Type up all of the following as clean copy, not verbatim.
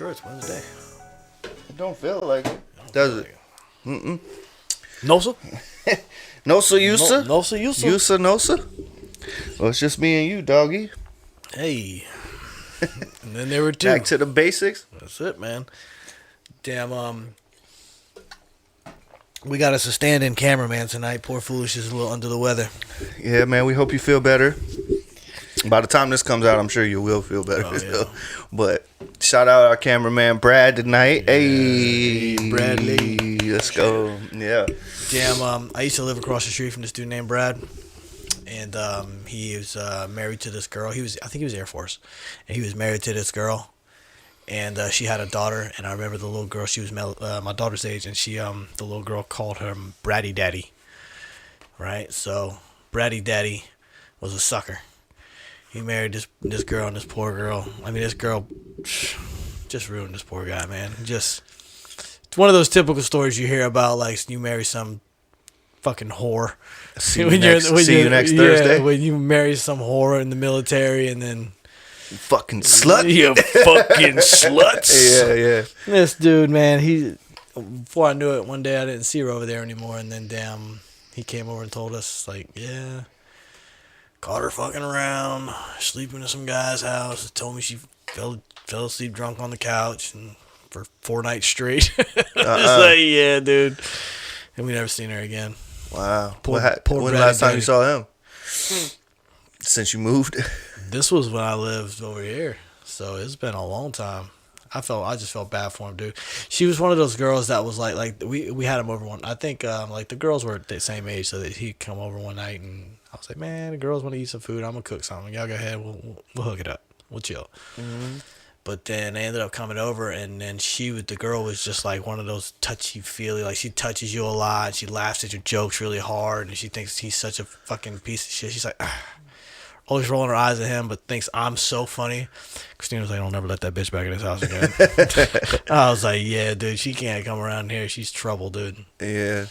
sure it's Wednesday. It don't feel like it. Does it? Mm-mm. Nosa? Nosa, Yusa? Nosa, Yusa? Yusa, Nosa? Well, it's just me and you, doggy. Hey. And then there were two. Back to the basics. That's it, man. Damn, we got us a stand-in cameraman tonight. Poor Foolish is a little under the weather. Yeah, man, we hope you feel better. By the time this comes out, I'm sure you will feel better. Yeah. But shout out our cameraman Brad tonight. Yeah. Hey, Bradley. Let's go. Yeah. Damn, I used to live across the street from this dude named Brad. And he was married to this girl. I think he was Air Force. And he was married to this girl. And she had a daughter. And I remember the little girl, she was my daughter's age. And the little girl called her Bratty Daddy. Right? So, Bratty Daddy was a sucker. He married this girl and this poor girl. I mean, this girl just ruined this poor guy, man. It's one of those typical stories you hear about, like, you marry some fucking whore. See you next Thursday. When you marry some whore in the military and then... Fucking slut. You fucking sluts. Yeah. This dude, man, before I knew it, one day I didn't see her over there anymore, and then, damn, he came over and told us, like, yeah... Caught her fucking around, sleeping in some guy's house. Told me she fell asleep drunk on the couch and for 4 nights straight. Just like, yeah, dude. And we never seen her again. Wow. Poor when the last time you saw him? Since you moved? This was when I lived over here. So it's been a long time. I just felt bad for him, dude. She was one of those girls that was like we had him over one. I think like the girls were the same age, so that he'd come over one night and I was like, man, the girls want to eat some food. I'm gonna cook something. Y'all go ahead. We'll hook it up. We'll chill. Mm-hmm. But then they ended up coming over, and then the girl was just like one of those touchy-feely, like she touches you a lot. She laughs at your jokes really hard, and she thinks he's such a fucking piece of shit. She's like, always rolling her eyes at him, but thinks I'm so funny. Christina was like, I'll never let that bitch back in his house again. I was like, yeah, dude, she can't come around here. She's trouble, dude. Yeah.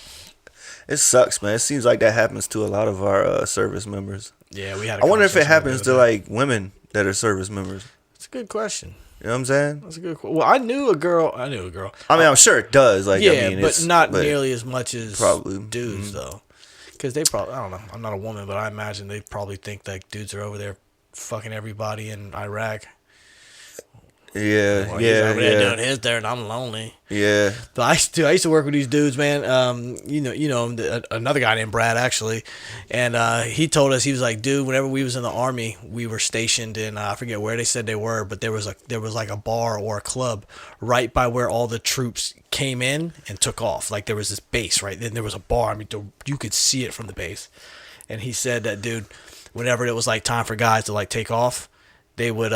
It sucks, man. It seems like that happens to a lot of our service members. Yeah, we had I wonder if it happens to, like, women that are service members. It's a good question. You know what I'm saying? That's a good question. Well, I knew a girl. I mean, I'm sure it does. Like, yeah, I mean, but not nearly as much as probably dudes, though. Because they probably, I don't know, I'm not a woman, but I imagine they probably think that dudes are over there fucking everybody in Iraq. Yeah, well, he's over there doing his there, and I'm lonely. Yeah. But I used to work with these dudes, man. You know, another guy named Brad actually, and he told us, he was like, dude, whenever we was in the Army, we were stationed in I forget where they said they were, but there was like a bar or a club right by where all the troops came in and took off. Like there was this base right then. There was a bar. I mean, you could see it from the base. And he said that, dude, whenever it was like time for guys to like take off, they would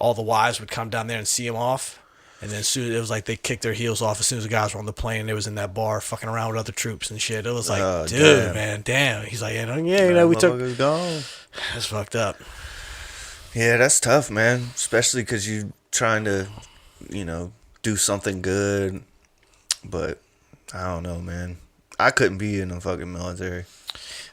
all the wives would come down there and see him off, and then soon it was like they kicked their heels off as soon as the guys were on the plane and they was in that bar fucking around with other troops and shit. It was like, dude, man, damn. He's like, we took. Gone. That's fucked up. Yeah, that's tough, man. Especially because you trying to, do something good, but I don't know, man. I couldn't be in the fucking military.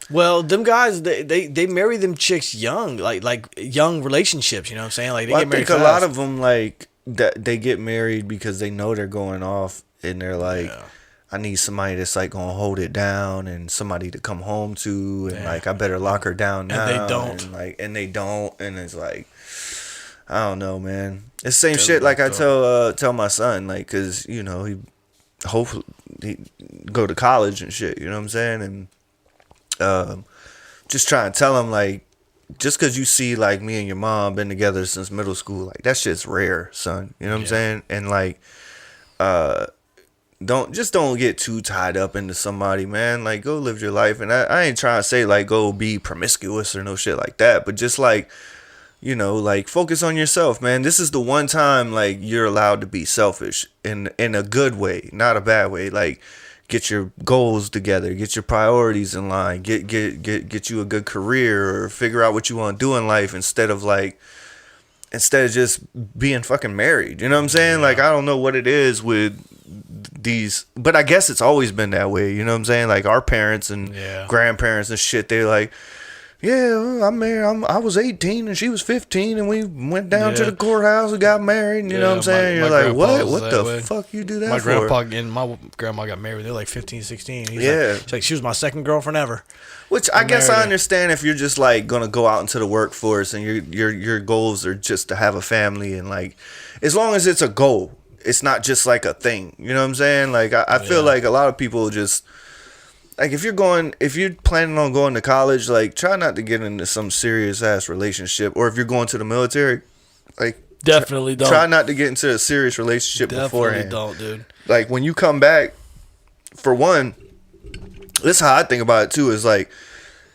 Well, them guys, they marry them chicks young, like young relationships. You know what I'm saying? Like they get married fast. I think a lot of them like that they get married because they know they're going off, and they're like, I need somebody that's like gonna hold it down, and somebody to come home to, and like I better lock her down now. And they don't. And they don't, and it's like, I don't know, man. It's the same shit. Like I tell my son, like, cause he hopefully he go to college and shit. You know what I'm saying? And just trying to tell him, like, just because you see, like, me and your mom been together since middle school, like, that shit's rare, son. You know what I'm saying? And, like, don't get too tied up into somebody, man. Like, go live your life. And I ain't trying to say, like, go be promiscuous or no shit like that. But just, like, like, focus on yourself, man. This is the one time, like, you're allowed to be selfish in a good way, not a bad way. Like, get your goals together, get your priorities in line, get you a good career, or figure out what you want to do in life instead of just being fucking married. You know what I'm saying? Yeah. Like, I don't know what it is with these, but I guess it's always been that way. You know what I'm saying? Like our parents and grandparents and shit, they like, Yeah, I'm married. I was 18 and she was 15, and we went down to Yeah. the courthouse and got married. And you know what I'm saying? You're like, grandpa was what that the way. fuck you do that My for? grandpa and my grandma got married. They're like 15, 16. Yeah. She's like, she was my second girlfriend ever. Which I guess married I her. understand if you're just like gonna go out into the workforce and your goals are just to have a family, and like as long as it's a goal, it's not just like a thing. You know what I'm saying? Like I feel like a lot of people just like if you're planning on going to college, like try not to get into some serious ass relationship, or if you're going to the military, like Definitely don't. try not to get into a serious relationship Definitely beforehand. don't, dude. Like when you come back, for one, this is how I think about it too, is like,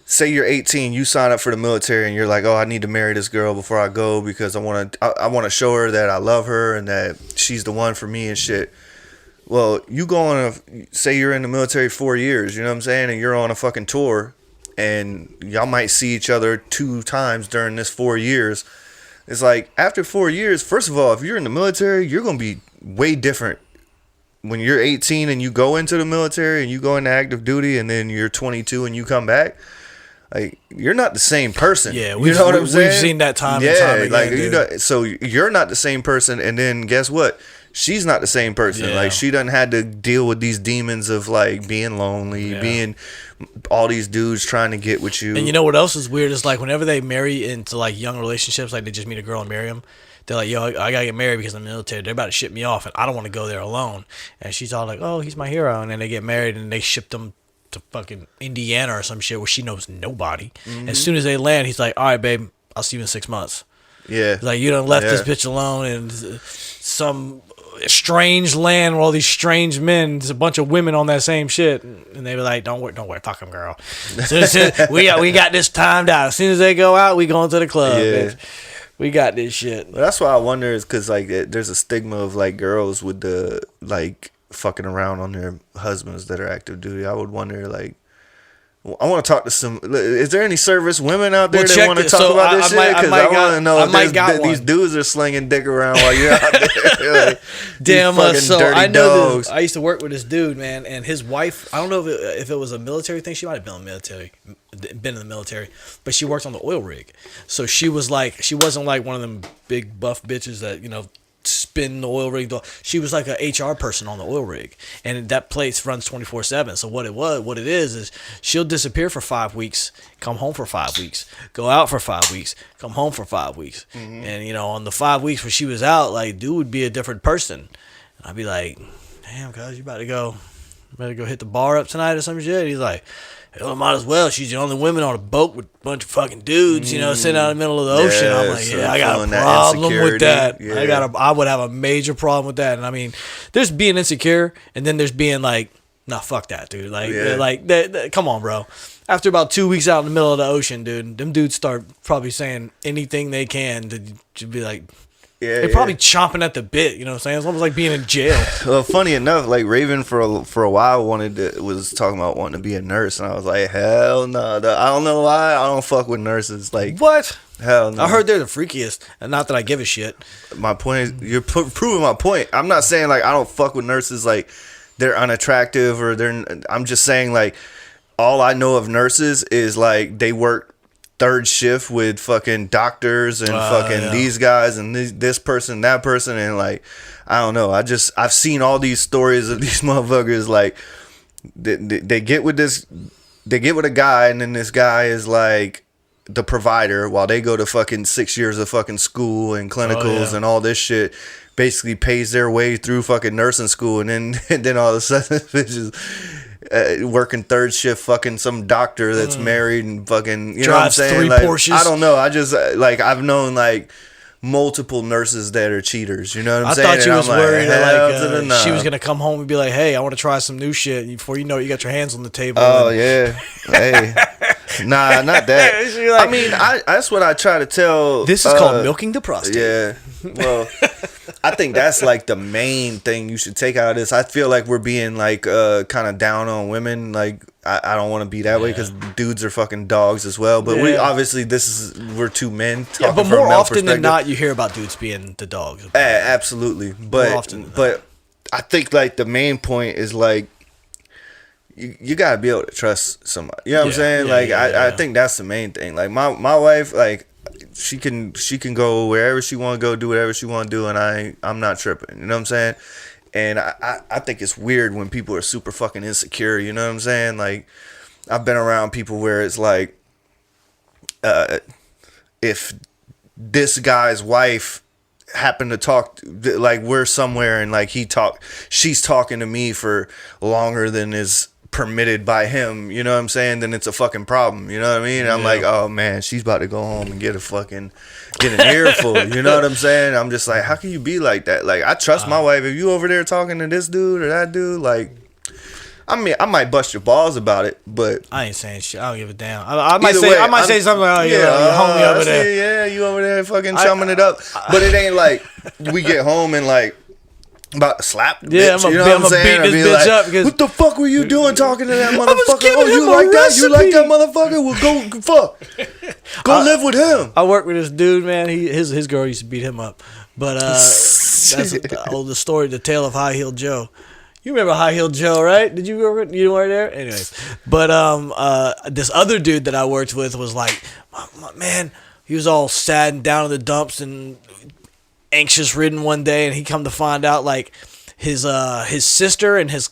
say you're 18, you sign up for the military and you're like, oh, I need to marry this girl before I go because I want to show her that I love her and that she's the one for me and shit. Well, you go on say you're in the military 4 years, you know what I'm saying, and you're on a fucking tour, and y'all might see each other 2 times during this 4 years. It's like after 4 years, first of all, if you're in the military, you're gonna be way different. When you're 18 and you go into the military and you go into active duty, and then you're 22 and you come back, like you're not the same person. Yeah, you know what I'm saying? We've seen that time and time again, like dude. so you're not the same person, and then guess what? She's not the same person. Yeah. Like she doesn't had to deal with these demons of like being lonely, Yeah. being all these dudes trying to get with you. And you know what else is weird is like whenever they marry into like young relationships, like they just meet a girl and marry them. They're like, yo, I gotta get married because I'm in the military. They're about to ship me off, and I don't want to go there alone. And she's all like, oh, he's my hero. And then they get married, and they ship them to fucking Indiana or some shit where she knows nobody. Mm-hmm. As soon as they land, he's like, all right, babe, I'll see you in 6 months. Yeah, Like you done left Yeah. this bitch alone in some strange land where all these strange men. There's a bunch of women on that same shit, and they were like, "Don't worry, fuck them, girl." So we got this timed out. As soon as they go out, we going to the club. Yeah. Bitch. We got this shit. But that's why I wonder is because like there's a stigma of like girls with the like fucking around on their husbands that are active duty. I would wonder like. I want to talk to some. Is there any service women out there that want to talk about this shit? Because I want to know if these dudes are slinging dick around while you're out there. Like, Damn, so dirty I know dogs. this. I used to work with this dude, man, and his wife. I don't know if it was a military thing. She might have been in the military, but she worked on the oil rig. So she wasn't like one of them big buff bitches that spin the oil rig. She was like a HR person on the oil rig, and that place runs 24/7. So what it is she'll disappear for 5 weeks, come home for 5 weeks, go out for 5 weeks, come home for 5 weeks, and on the 5 weeks where she was out, like dude would be a different person, and I'd be like, damn, cuz you better go hit the bar up tonight or some shit. He's like, hell, might as well. She's the only woman on a boat with a bunch of fucking dudes, sitting out in the middle of the ocean. I'm like, so yeah, I got a feeling that problem with that. insecurity. I would have a major problem with that. And I mean, there's being insecure, and then there's being like, nah, fuck that, dude. Like, come on, bro. After about 2 weeks out in the middle of the ocean, dude, them dudes start probably saying anything they can to be like. Yeah, They're probably chomping at the bit, you know what I'm saying? It's almost like being in jail. Well, funny enough, like Raven for a while was talking about wanting to be a nurse, and I was like, hell no. I don't know why I don't fuck with nurses. Like What? hell no. I heard they're the freakiest, and not that I give a shit. My point is, you're proving my point. I'm not saying like I don't fuck with nurses, like they're unattractive or I'm just saying like all I know of nurses is like they work third shift with fucking doctors and these guys and this person, that person, and like I don't know. I've seen all these stories of these motherfuckers like they get with a guy, and then this guy is like the provider while they go to fucking 6 years of fucking school and clinicals and all this shit. Basically pays their way through fucking nursing school, and then all of a sudden bitches working third shift, fucking some doctor that's married and fucking, you know what I'm saying? 3 Like, Porsches. I don't know. I just like I've known like multiple nurses that are cheaters. You know what I'm saying? I thought you was worried that that she was gonna come home and be like, "Hey, I want to try some new shit." And before you know it, you got your hands on the table. Oh yeah, hey, nah, not that. Like, I mean, that's what I try to tell. This is called milking the prostate. Yeah. Well, I think that's like the main thing you should take out of this. I feel like we're being like kind of down on women. Like I don't want to be that way because dudes are fucking dogs as well. But we obviously we're two men talking but from a more male often than perspective. not, you hear about dudes being the dogs. Absolutely, but More often than I think like the main point is like you gotta be able to trust somebody. You know what I'm saying? Yeah, Like yeah. I think that's the main thing. Like my wife, like she can go wherever she want to go, do whatever she want to do, and I'm not tripping. You know what I'm saying? And I think it's weird when people are super fucking insecure. You know what I'm saying? Like I've been around people where it's like, if this guy's wife happen to talk, like we're somewhere and like she's talking to me for longer than is permitted by him, you know what I'm saying, then it's a fucking problem, you know what I mean? And I'm like, oh man, she's about to go home and get an earful, you know what I'm saying? I'm just like, how can you be like that? Like I trust my wife. If you over there talking to this dude or that dude, like, I mean, I might bust your balls about it, but I ain't saying shit. I don't give a damn. I might say something like, your homie over there. Yeah, you over there fucking chumming it up. But it ain't like we get home and like about to slap the bitch. You know what I'm saying? Beat this bitch up because what the fuck were you doing talking to that motherfucker? giving You him like a that? You like recipe. that motherfucker? Well, go fuck. Go live with him. I work with this dude, man. His girl used to beat him up. But that's the story, the tale of High Heeled Joe. You remember High Heeled Joe, right? Did you ever? You were there? Anyways. But this other dude that I worked with was like, man, he was all sad and down in the dumps and anxious ridden one day, and he come to find out like his sister and his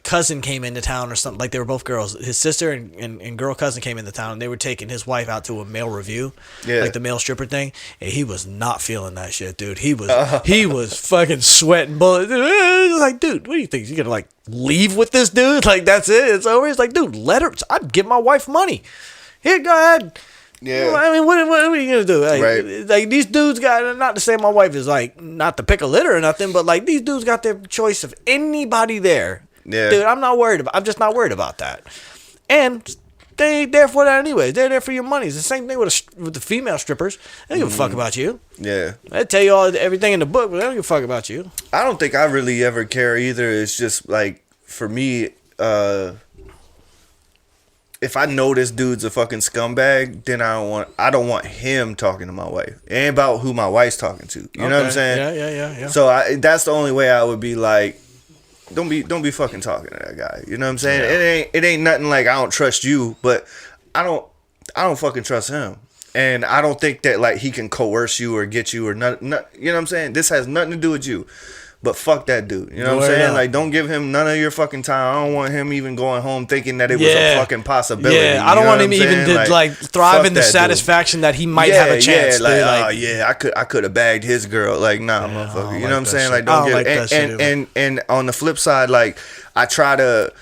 cousin came into town or something. Like they were both girls. His sister and girl cousin came into town, and they were taking his wife out to a male review, like the male stripper thing. And he was not feeling that shit, dude. He was fucking sweating bullets. Like, dude, what do you think? You gonna like leave with this dude? Like that's it? It's over. It's like, dude, let her. I'd give my wife money. Here, go ahead. Yeah. I mean, what are you gonna do? Like, Right. Like these dudes got, not to say my wife is like not to pick a litter or nothing, but like these dudes got their choice of anybody there. Yeah. Dude, I'm just not worried about that. And they ain't there for that anyways. They're there for your money. It's the same thing with the female strippers. They don't give a fuck about you. Yeah. They tell you everything in the book, but they don't give a fuck about you. I don't think I really ever care either. It's just like for me, if I know this dude's a fucking scumbag, then I don't want him talking to my wife. It ain't about who my wife's talking to. You know what I'm saying? Yeah. So that's the only way I would be like, don't be fucking talking to that guy. You know what I'm saying? Yeah. It ain't nothing like I don't trust you, but I don't fucking trust him. And I don't think that like he can coerce you or get you or not. You know what I'm saying? This has nothing to do with you. But fuck that dude. You know what I'm saying? Like, don't give him none of your fucking time. I don't want him even going home thinking that it was a fucking possibility. Yeah, I don't want him even to like thrive in the satisfaction that he might have a chance. Yeah, like, oh yeah, I could have bagged his girl. Like, nah, motherfucker. You know what I'm saying? Like, don't give. And on the flip side, like, I try to.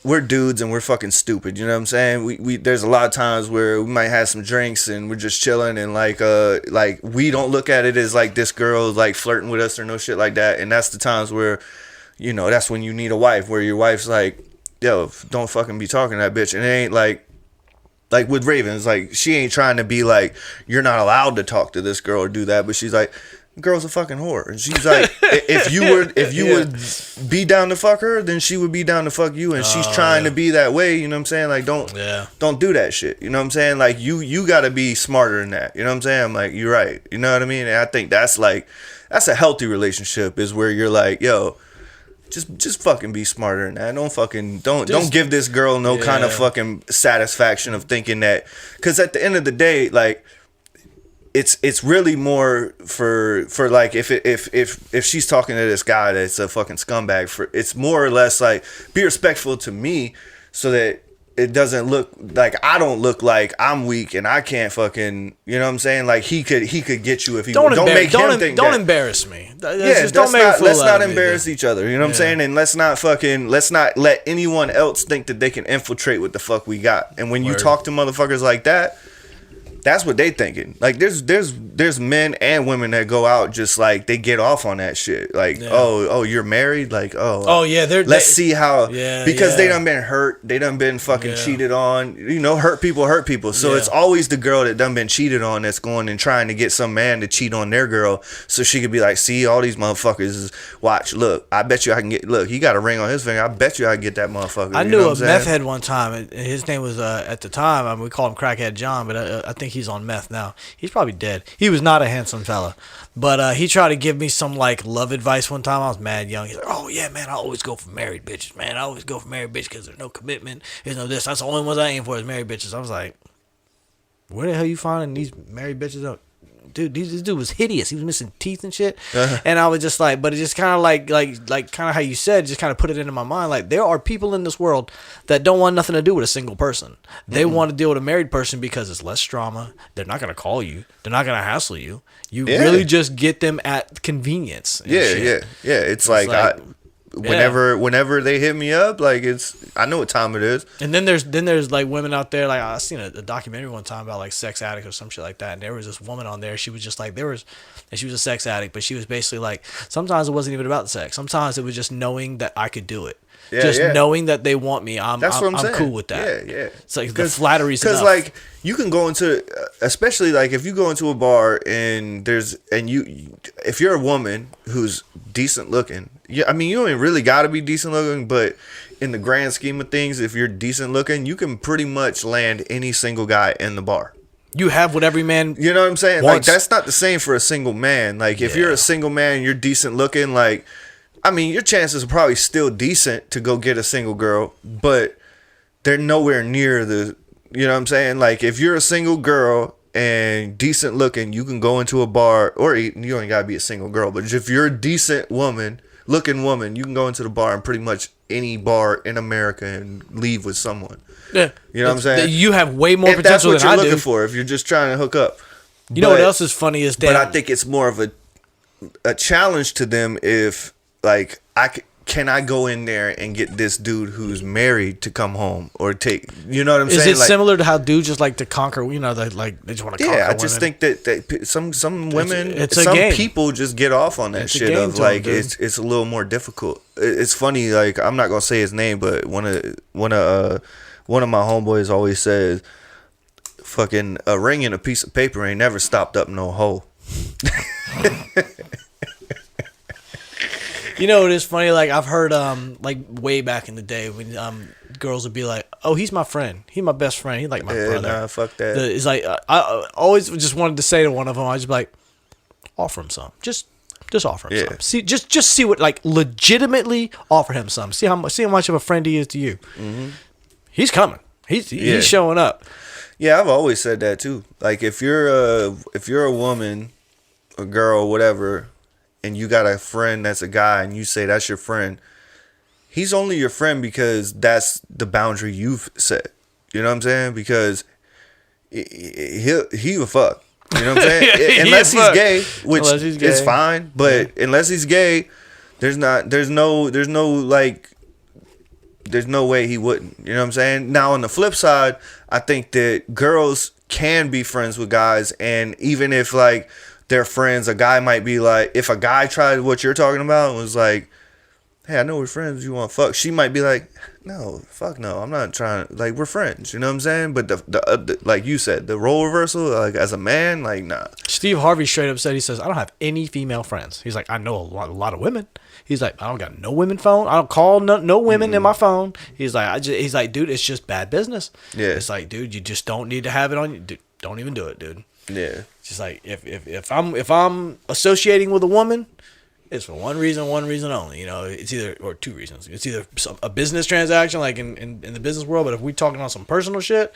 We're dudes and we're fucking stupid. You know what I'm saying? We there's a lot of times where we might have some drinks and we're just chilling and like we don't look at it as like this girl is like flirting with us or no shit like that. And that's the times where, you know, that's when you need a wife, where your wife's like, yo, don't fucking be talking to that bitch. And it ain't like with Raven, it's like she ain't trying to be like, you're not allowed to talk to this girl or do that, but she's like, girl's a fucking whore. And she's like, if you would be down to fuck her, then she would be down to fuck you. And she's trying to be that way. You know what I'm saying? Like, don't do that shit. You know what I'm saying? Like, you got to be smarter than that. You know what I'm saying? I'm like, you're right. You know what I mean? And I think that's a healthy relationship, is where you're like, yo, just fucking be smarter than that. Don't give this girl no kind of fucking satisfaction of thinking that, because at the end of the day, like, it's really more for like if she's talking to this guy that's a fucking scumbag, it's more or less like, be respectful to me so that it doesn't look like I don't look like I'm weak and I can't fucking, you know what I'm saying? Like he could get you if he don't embarrass me. Let's not embarrass each other. You know what I'm saying? And let's not let anyone else think that they can infiltrate what the fuck we got. And when you talk to motherfuckers like that, that's what they thinking. Like there's men and women that go out just like they get off on that shit. Like, oh, you're married? Like, let's see how, because they done been hurt, they done been fucking cheated on. You know, hurt people. So it's always the girl that done been cheated on that's going and trying to get some man to cheat on their girl, so she could be like, see, all these motherfuckers watch, look, I bet you I can get, look, he got a ring on his finger, I bet you I can get that motherfucker. I knew a meth head one time. His name was at the time, we called him Crackhead John, but I think think he's on meth now. He's probably dead. He was not a handsome fella, but he tried to give me some like love advice one time. I was mad young. He's like, "Oh yeah, man, I always go for married bitches, man. I always go for married bitches because there's no commitment. There's no this. That's the only ones I aim for is married bitches." I was like, "Where the hell you finding these married bitches up?" Dude, this dude was hideous. He was missing teeth and shit. And I was just like, but it just kind of like kind of how you said, just kind of put it into my mind. Like, there are people in this world that don't want nothing to do with a single person. They want to deal with a married person because it's less drama. They're not going to call you. They're not going to hassle you. You really just get them at convenience. And shit. Yeah. It's like whenever they hit me up, like I know what time it is. And then there's like women out there, like I seen a documentary one time about like sex addicts or some shit like that, and there was this woman on there. She was just like and she was a sex addict, but she was basically like, sometimes it wasn't even about the sex. Sometimes it was just knowing that I could do it. Knowing that they want me, I'm cool with that. Yeah. It's like the flattery's enough. Because like you can go into, especially like if you go into a bar and if you're a woman who's decent looking, I mean, you don't even really got to be decent looking, but in the grand scheme of things, if you're decent looking, you can pretty much land any single guy in the bar. You have what every man You know what I'm saying? wants. Like, that's not the same for a single man. Like, if you're a single man and you're decent looking, like, I mean, your chances are probably still decent to go get a single girl, but they're nowhere near the, you know what I'm saying? Like, if you're a single girl and decent looking, you can go into a bar, or you ain't gotta be a single girl, but if you're a decent looking woman, you can go into the bar and pretty much any bar in America and leave with someone. Yeah. You know what I'm saying? You have way more if potential that's than what I you're do. looking for, if you're just trying to hook up. You know what else is funny is that. But I think it's more of a challenge to them if, like, can I go in there and get this dude who's married to come home or take, you know what I'm saying? Is it similar to how dudes just like to conquer, you know, they just want to conquer I just women? think that some women, it's some a game. people just get off on that shit of like, it's a little more difficult. It's funny, like, I'm not going to say his name, but one of my homeboys always says, fucking a ring and a piece of paper ain't never stopped up no hole. You know, it is funny. Like, I've heard, like, way back in the day when girls would be like, "Oh, he's my friend. He's my best friend. He's like my brother." Nah, fuck that. It's like I always just wanted to say to one of them, I was just like, offer him some. Just offer him some. See, just see what, like, legitimately offer him some. See how much of a friend he is to you. Mm-hmm. He's coming. He's showing up. Yeah, I've always said that too. Like, if you're a woman, a girl, whatever, and you got a friend that's a guy and you say that's your friend, he's only your friend because that's the boundary you've set. You know what I'm saying? Because he will fuck. You know what I'm saying? Unless he's gay, which is fine. But unless he's gay, there's no way he wouldn't. You know what I'm saying? Now, on the flip side, I think that girls can be friends with guys, and even if, like, they're friends, a guy might be like, if a guy tried what you're talking about and was like, "Hey, I know we're friends, you want to fuck," she might be like, "No, fuck no, I'm not trying to, like, we're friends." You know what I'm saying? But the like you said, the role reversal, like, as a man, like, nah. Steve Harvey straight up said, he says, "I don't have any female friends." He's like, "I know a lot of women." He's like, "I don't got no women phone. I don't call no women in my phone." He's like, he's like, "Dude, it's just bad business." Yeah. It's like, dude, you just don't need to have it on you. Dude, don't even do it, dude. Yeah. Just like, if I'm associating with a woman, it's for one reason only. You know, it's either, or two reasons. It's either a business transaction, like in the business world. But if we talking on some personal shit,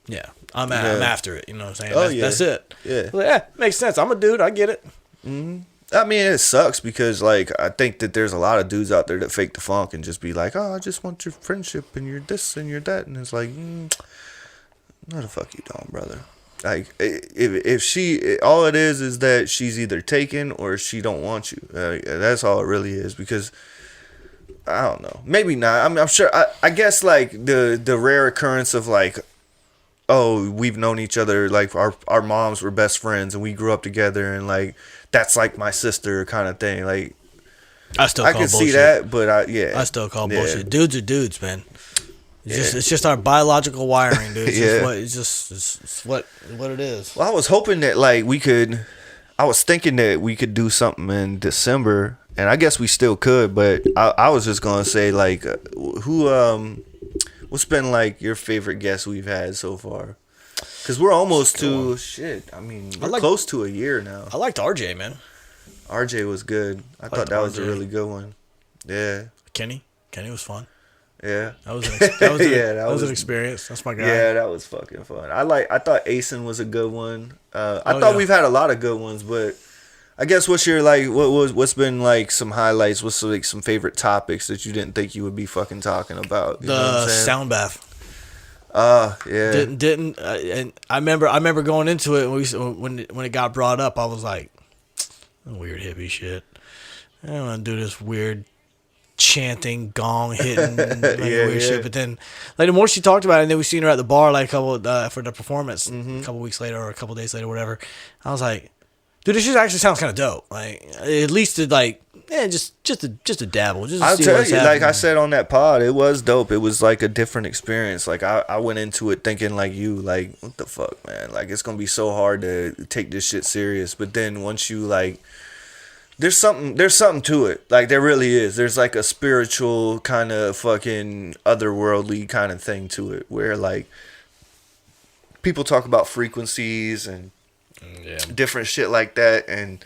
yeah, I'm after it. You know what I'm saying? That's it. Yeah. Like, makes sense. I'm a dude. I get it. Mm-hmm. I mean, it sucks because, like, I think that there's a lot of dudes out there that fake the funk and just be like, "Oh, I just want your friendship and you're this and you're that," and it's like, no, the fuck you don't, brother. Like, if she, all it is that she's either taken or she don't want you. That's all it really is. Because I don't know, maybe not. I'm sure. I guess, like, the rare occurrence of, like, oh, we've known each other, like, our moms were best friends and we grew up together, and, like, that's like my sister kind of thing. Like, I can see that, but I still call bullshit. Dudes are dudes, man. It's just our biological wiring, dude. It's what it is. Well, I was hoping that, like, I was thinking that we could do something in December, and I guess we still could, but I was just gonna say, like, what's been, like, your favorite guest we've had so far? Because we're almost to shit. I mean, we're close to a year now. I liked RJ, man. RJ was good. I thought that was a really good one. Yeah. Kenny was fun. Yeah. That was an experience. That's my guy. Yeah, that was fucking fun. I thought Asen was a good one. I thought we've had a lot of good ones, but I guess what's your what's been like some highlights? What's like some favorite topics that you didn't think you would be fucking talking about? You know what I'm saying? Sound bath. Yeah. Didn't and I remember going into it when it got brought up. I was like, weird hippie shit. I don't want to do this weird chanting, gong hitting, weird shit. But then, like the more she talked about it, and then we seen her at the bar like a couple for the performance a couple weeks later or a couple days later, whatever. I was like, dude, this shit actually sounds kind of dope. Like at least to like. Yeah, just a dabble. Just I'll tell you, like I said on that pod, it was dope. It was like a different experience. Like I went into it thinking like you, like what the fuck, man? Like it's gonna be so hard to take this shit serious. But then once you like, there's something to it. Like there really is. There's like a spiritual kind of fucking otherworldly kind of thing to it, where like people talk about frequencies and different shit like that, and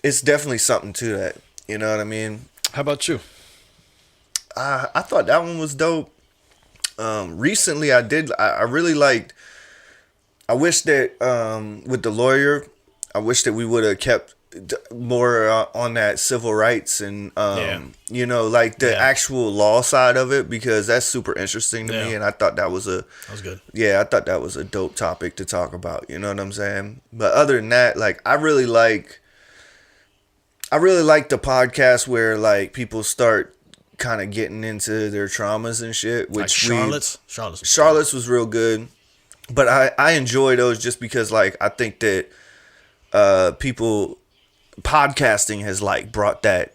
it's definitely something to that. You know what I mean? How about you? I thought that one was dope. Recently, I really liked. I wish that with the lawyer, I wish that we would have kept more on that civil rights and you know, like the actual law side of it, because that's super interesting to me, and I thought that was good. Yeah, I thought that was a dope topic to talk about. You know what I'm saying? But other than that, like I really like the podcast where like people start kind of getting into their traumas and shit. Which like Charlotte's was real good, but I enjoy those just because like I think that people podcasting has like brought that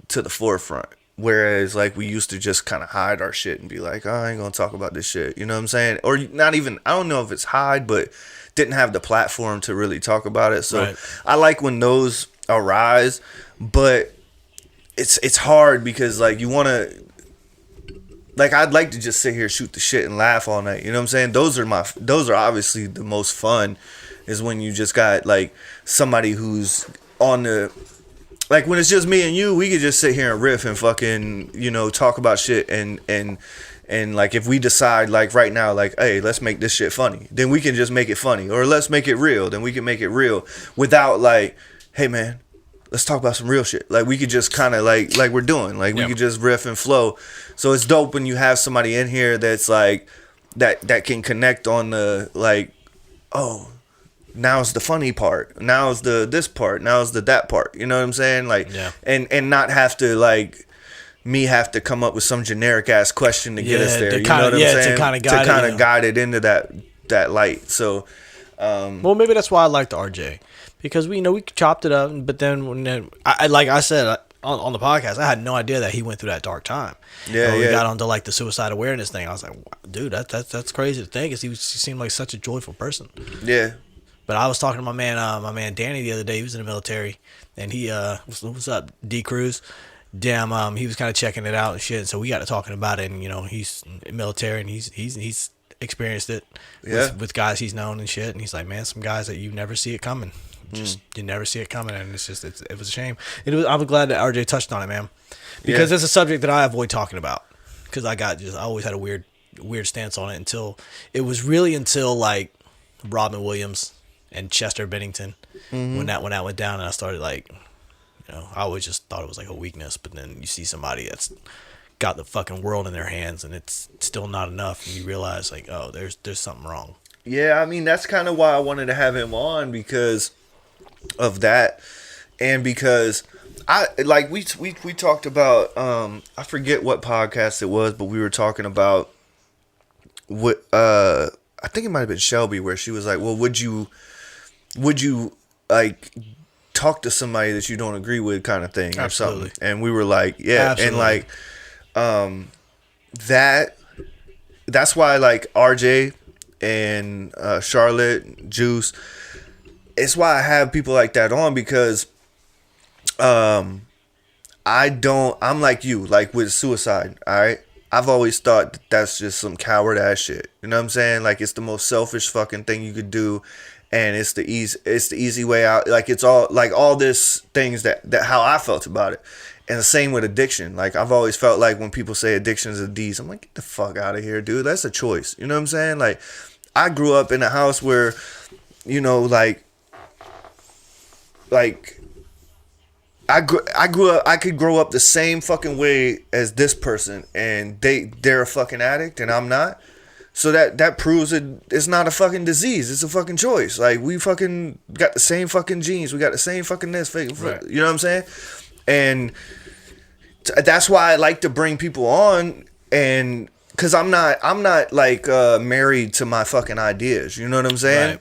to the forefront. Whereas like we used to just kind of hide our shit and be like, oh, I ain't gonna talk about this shit. You know what I'm saying? Or not even. I don't know if it's hide, but didn't have the platform to really talk about it. So I like when those arise, but it's hard because like you want to, like I'd like to just sit here, shoot the shit and laugh all night, you know what I'm saying? Those are obviously the most fun, is when you just got like somebody who's on the, like when it's just me and you, we could just sit here and riff and fucking, you know, talk about shit and like if we decide like right now, like, hey, let's make this shit funny, then we can just make it funny, or let's make it real, then we can make it real without like, hey man, let's talk about some real shit. Like we could just kind of like we're doing, like we could just riff and flow. So it's dope when you have somebody in here that's like that can connect on the like, oh, now's the funny part, now's the this part, now's the that part. You know what I'm saying? Like, and not have to like me have to come up with some generic ass question to get us there. You know what I'm saying? To kind of guide it into that light. So, well, maybe that's why I like the RJ. Because we chopped it up, but then when I like I said on the podcast, I had no idea that he went through that dark time. Yeah, we got onto like the suicide awareness thing. I was like, wow, dude, that's crazy to think. Cause he seemed like such a joyful person. Yeah. But I was talking to my man Danny the other day. He was in the military, and he what's up, D Cruz? Damn, he was kind of checking it out and shit. So we got to talking about it, and you know he's military and he's experienced it with guys he's known and shit. And he's like, man, some guys that you never see it coming. Just you never see it coming, and it's just it was a shame. I'm glad that RJ touched on it, man, because it's a subject that I avoid talking about, because I always had a weird stance on it until like Robin Williams and Chester Bennington when that went down, and I started like, you know, I always just thought it was like a weakness, but then you see somebody that's got the fucking world in their hands and it's still not enough, and you realize like, oh, there's something wrong. Yeah, I mean that's kind of why I wanted to have him on, because of that, and because I like we talked about I forget what podcast it was, but we were talking about what I think it might have been Shelby, where she was like, well, would you like talk to somebody that you don't agree with, kind of thing, or something? And we were like, yeah. Absolutely. And like that's why like RJ and Charlotte, Juice, it's why I have people like that on, because I'm like you, like with suicide, all right? I've always thought that that's just some coward ass shit. You know what I'm saying? Like, it's the most selfish fucking thing you could do, and it's the easy way out. Like, it's all like all this things that how I felt about it. And the same with addiction. Like, I've always felt like when people say addiction is a disease, I'm like, get the fuck out of here, dude. That's a choice. You know what I'm saying? Like, I grew up in a house where, you know, like I grew up. I could grow up the same fucking way as this person, and they're a fucking addict, and I'm not. So that proves it's not a fucking disease. It's a fucking choice. Like, we fucking got the same fucking genes. We got the same fucking this. Right. You know what I'm saying? And that's why I like to bring people on, and because I'm not like married to my fucking ideas. You know what I'm saying?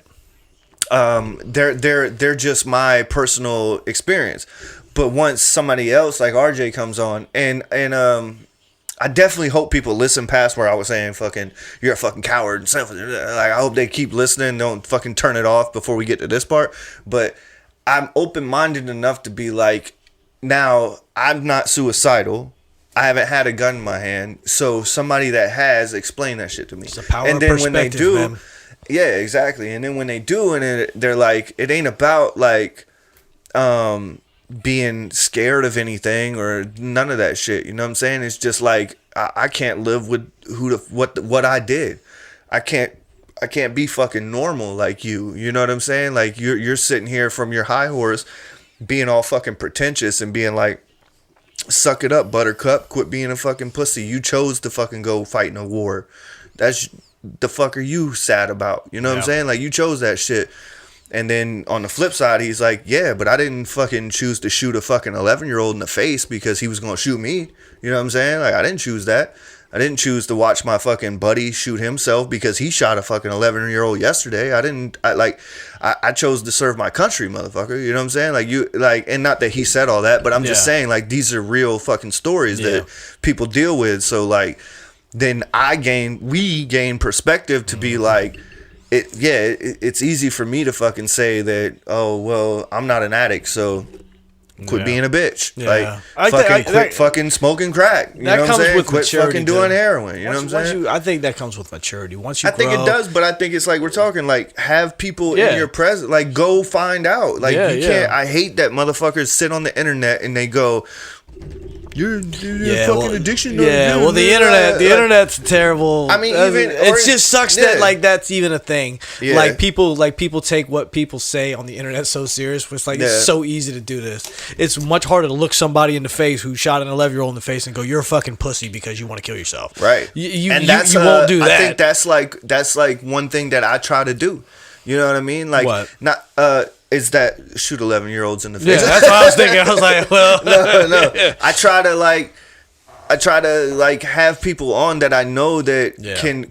Right. They're just my personal experience. But once somebody else like RJ comes on, and I definitely hope people listen past where I was saying fucking you're a fucking coward and stuff. Like, I hope they keep listening, don't fucking turn it off before we get to this part. But I'm open-minded enough to be like, now I'm not suicidal. I haven't had a gun in my hand, so somebody that has, explain that shit to me. It's the power and of then when they do, man. Yeah, exactly. And then when they do, and they're like, it ain't about like being scared of anything or none of that shit. You know what I'm saying? It's just like I can't live with what I did. I can't be fucking normal like you. You know what I'm saying? Like you're sitting here from your high horse, being all fucking pretentious and being like, suck it up, buttercup. Quit being a fucking pussy. You chose to fucking go fight in a war. That's the fuck are you sad about? You know what I'm saying? Like, you chose that shit. And then on the flip side, he's like, yeah, but I didn't fucking choose to shoot a fucking 11-year-old in the face because he was going to shoot me. You know what I'm saying? Like, I didn't choose that. I didn't choose to watch my fucking buddy shoot himself because he shot a fucking 11-year-old yesterday. I chose to serve my country, motherfucker. You know what I'm saying? Like, and not that he said all that, but I'm just saying, like, these are real fucking stories that people deal with. So, like, then we gain perspective to be like, it's easy for me to fucking say that, oh, well, I'm not an addict, so quit being a bitch. Yeah. Like, quit fucking smoking crack. You know what I'm saying? Quit fucking doing heroin. You know what I'm saying? I think that comes with maturity. Once you think it does, but I think it's like we're talking, like, have people in your presence, like, go find out. Like, you can't, I hate that motherfuckers sit on the internet and they go, You're fucking addiction. Well, the internet's terrible. I mean, it just sucks that like that's even a thing. Yeah. Like people take what people say on the internet so serious. It's like it's so easy to do this. It's much harder to look somebody in the face who shot an 11-year-old in the face and go, "You're a fucking pussy because you want to kill yourself." Right. You won't do that. I think that's like one thing that I try to do. You know what I mean? Like, what? Not is that shoot 11-year-olds in the face. Yeah, that's what I was thinking. I was like, well, no. I try to have people on that I know that can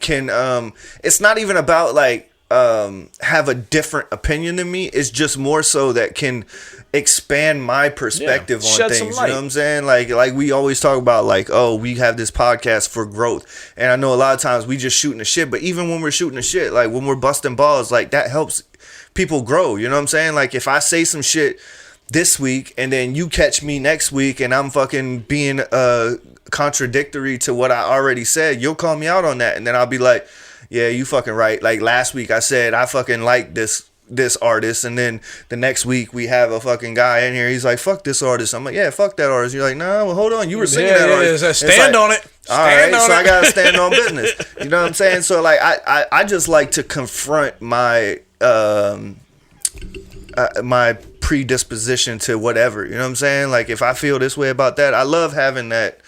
it's not even about like have a different opinion than me. It's just more so that can expand my perspective on things. You know what I'm saying? Like we always talk about like, oh, we have this podcast for growth. And I know a lot of times we just shooting the shit, but even when we're shooting the shit, like when we're busting balls, like that helps people grow. You know what I'm saying? Like if I say some shit this week and then you catch me next week and I'm fucking being contradictory to what I already said, you'll call me out on that. And then I'll be like, yeah, you fucking right. Like last week I said I fucking like this artist, and then the next week we have a fucking guy in here, he's like, fuck this artist. I'm like, yeah, fuck that artist. You're like, nah, well, hold on, you were singing that artist. Stand on it. All right, so I gotta stand on business. You know what I'm saying? So like I just like to confront my my predisposition to whatever. You know what I'm saying? Like if I feel this way about that, I love having that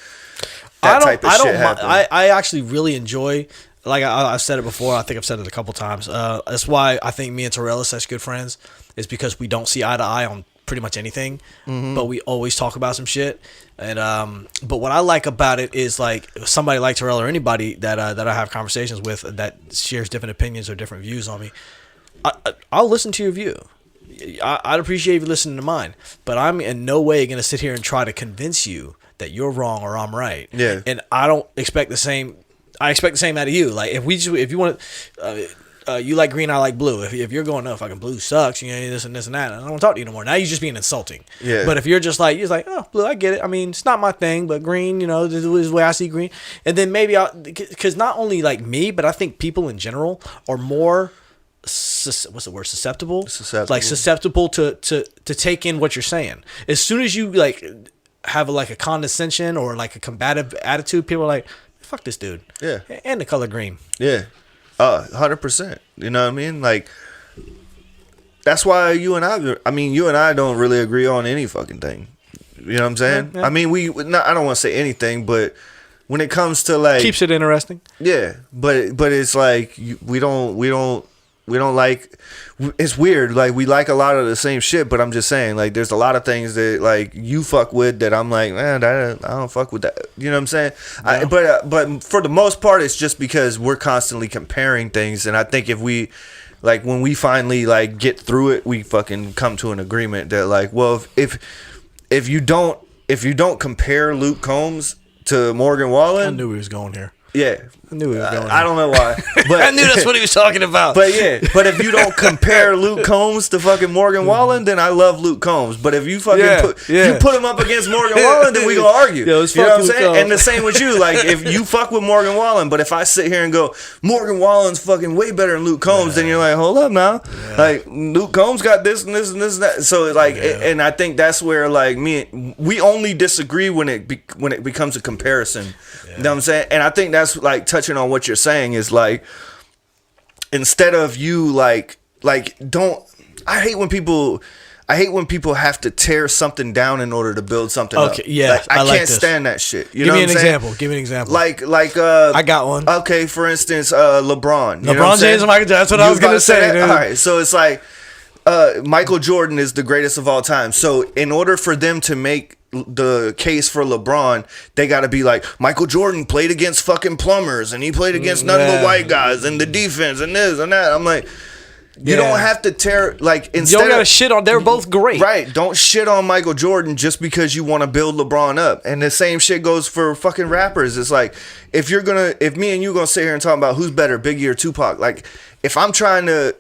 type of shit happen. I actually really enjoy. Like I've said it before, I think I've said it a couple times. That's why I think me and Terrell are such good friends, is because we don't see eye to eye on pretty much anything, but we always talk about some shit. And but what I like about it is like somebody like Terrell or anybody that I have conversations with that shares different opinions or different views on me, I'll listen to your view. I'd appreciate you listening to mine, but I'm in no way going to sit here and try to convince you that you're wrong or I'm right. Yeah. And I don't expect the same. I expect the same out of you. Like if you want to, you like green, I like blue. If you're going, no, fucking blue sucks, you know, this and this and that, I don't want to talk to you no more. Now you're just being insulting. Yeah. But if you're just like, oh, blue, I get it. I mean, it's not my thing, but green, you know, this is the way I see green. And then maybe because not only like me, but I think people in general are more, what's the word? Susceptible. Like susceptible to take in what you're saying. As soon as you like have like a condescension or like a combative attitude, people are like, fuck this dude. Yeah. And the color green. Yeah. 100%. You know what I mean? Like, that's why you and I don't really agree on any fucking thing. You know what I'm saying? Yeah. I mean, I don't want to say anything, but when it comes to like, keeps it interesting. Yeah, but it's like we don't like. It's weird. Like, we like a lot of the same shit, but I'm just saying, like, there's a lot of things that like you fuck with that I'm like, man, I don't fuck with that. You know what I'm saying? Yeah. But for the most part, it's just because we're constantly comparing things, and I think if we, like, when we finally like get through it, we fucking come to an agreement that like, well, if you don't compare Luke Combs to Morgan Wallen, I knew he was going here. Yeah. I knew he was going I don't know why. But I knew that's what he was talking about. But if you don't compare Luke Combs to fucking Morgan Wallen, then I love Luke Combs. But if you fucking you put him up against Morgan Wallen, then we gonna argue. Yeah, you know what I'm saying? And the same with you. Like, if you fuck with Morgan Wallen, but if I sit here and go, Morgan Wallen's fucking way better than Luke Combs, then you're like, hold up now. Yeah. Like, Luke Combs got this and this and this and that. So like, and I think that's where like we only disagree when it becomes a comparison. You know what I'm saying? And I think that's like touching on what you're saying is like, instead of you like don't, I hate when people have to tear something down in order to build something up. Yeah, like, I can't stand that shit. You Give know me what an I'm saying? example. Give me an example. Like I got one. Okay, for instance, LeBron. LeBron James and Michael Jordan. That's what I was gonna say. All right, so it's like Michael Jordan is the greatest of all time. So in order for them to make the case for LeBron, they got to be like, Michael Jordan played against fucking plumbers and he played against none of the white guys and the defense and this and that. I'm like, you don't have to tear, like, instead you don't gotta shit on, they're both great. Right, don't shit on Michael Jordan just because you want to build LeBron up. And the same shit goes for fucking rappers. It's like, if me and you gonna sit here and talk about who's better, Biggie or Tupac, like, if I'm trying to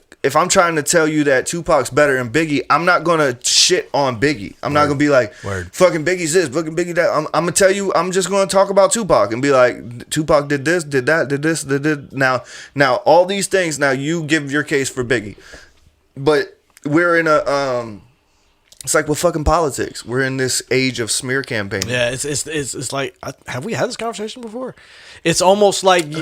tell you that Tupac's better than Biggie, I'm not gonna shit on Biggie. I'm not gonna be like, fucking Biggie's this, fucking Biggie that. I'm gonna tell you, I'm just gonna talk about Tupac and be like, Tupac did this, did that, did this, did this. Now all these things. Now you give your case for Biggie, but we're in a it's like with fucking politics. We're in this age of smear campaigning. Yeah, it's like, have we had this conversation before? It's almost like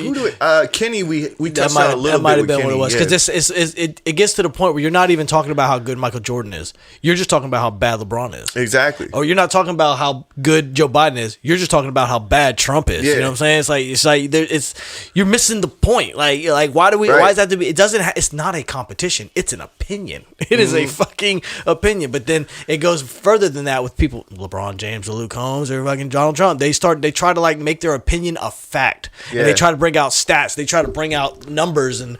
Kenny. We touched on a little bit. That might have been Kenny, what it was, because it gets to the point where you're not even talking about how good Michael Jordan is. You're just talking about how bad LeBron is. Exactly. Or you're not talking about how good Joe Biden is. You're just talking about how bad Trump is. Yeah. You know what I'm saying? It's like you're missing the point. Like why do we? Right. Why is that to be? It doesn't. It's not a competition. It's an opinion. It is a fucking opinion. But then it goes further than that with people, LeBron James or Luke Combs or fucking Donald Trump. They try to like make their opinion a fact. Yeah. And they try to bring out stats. They try to bring out numbers and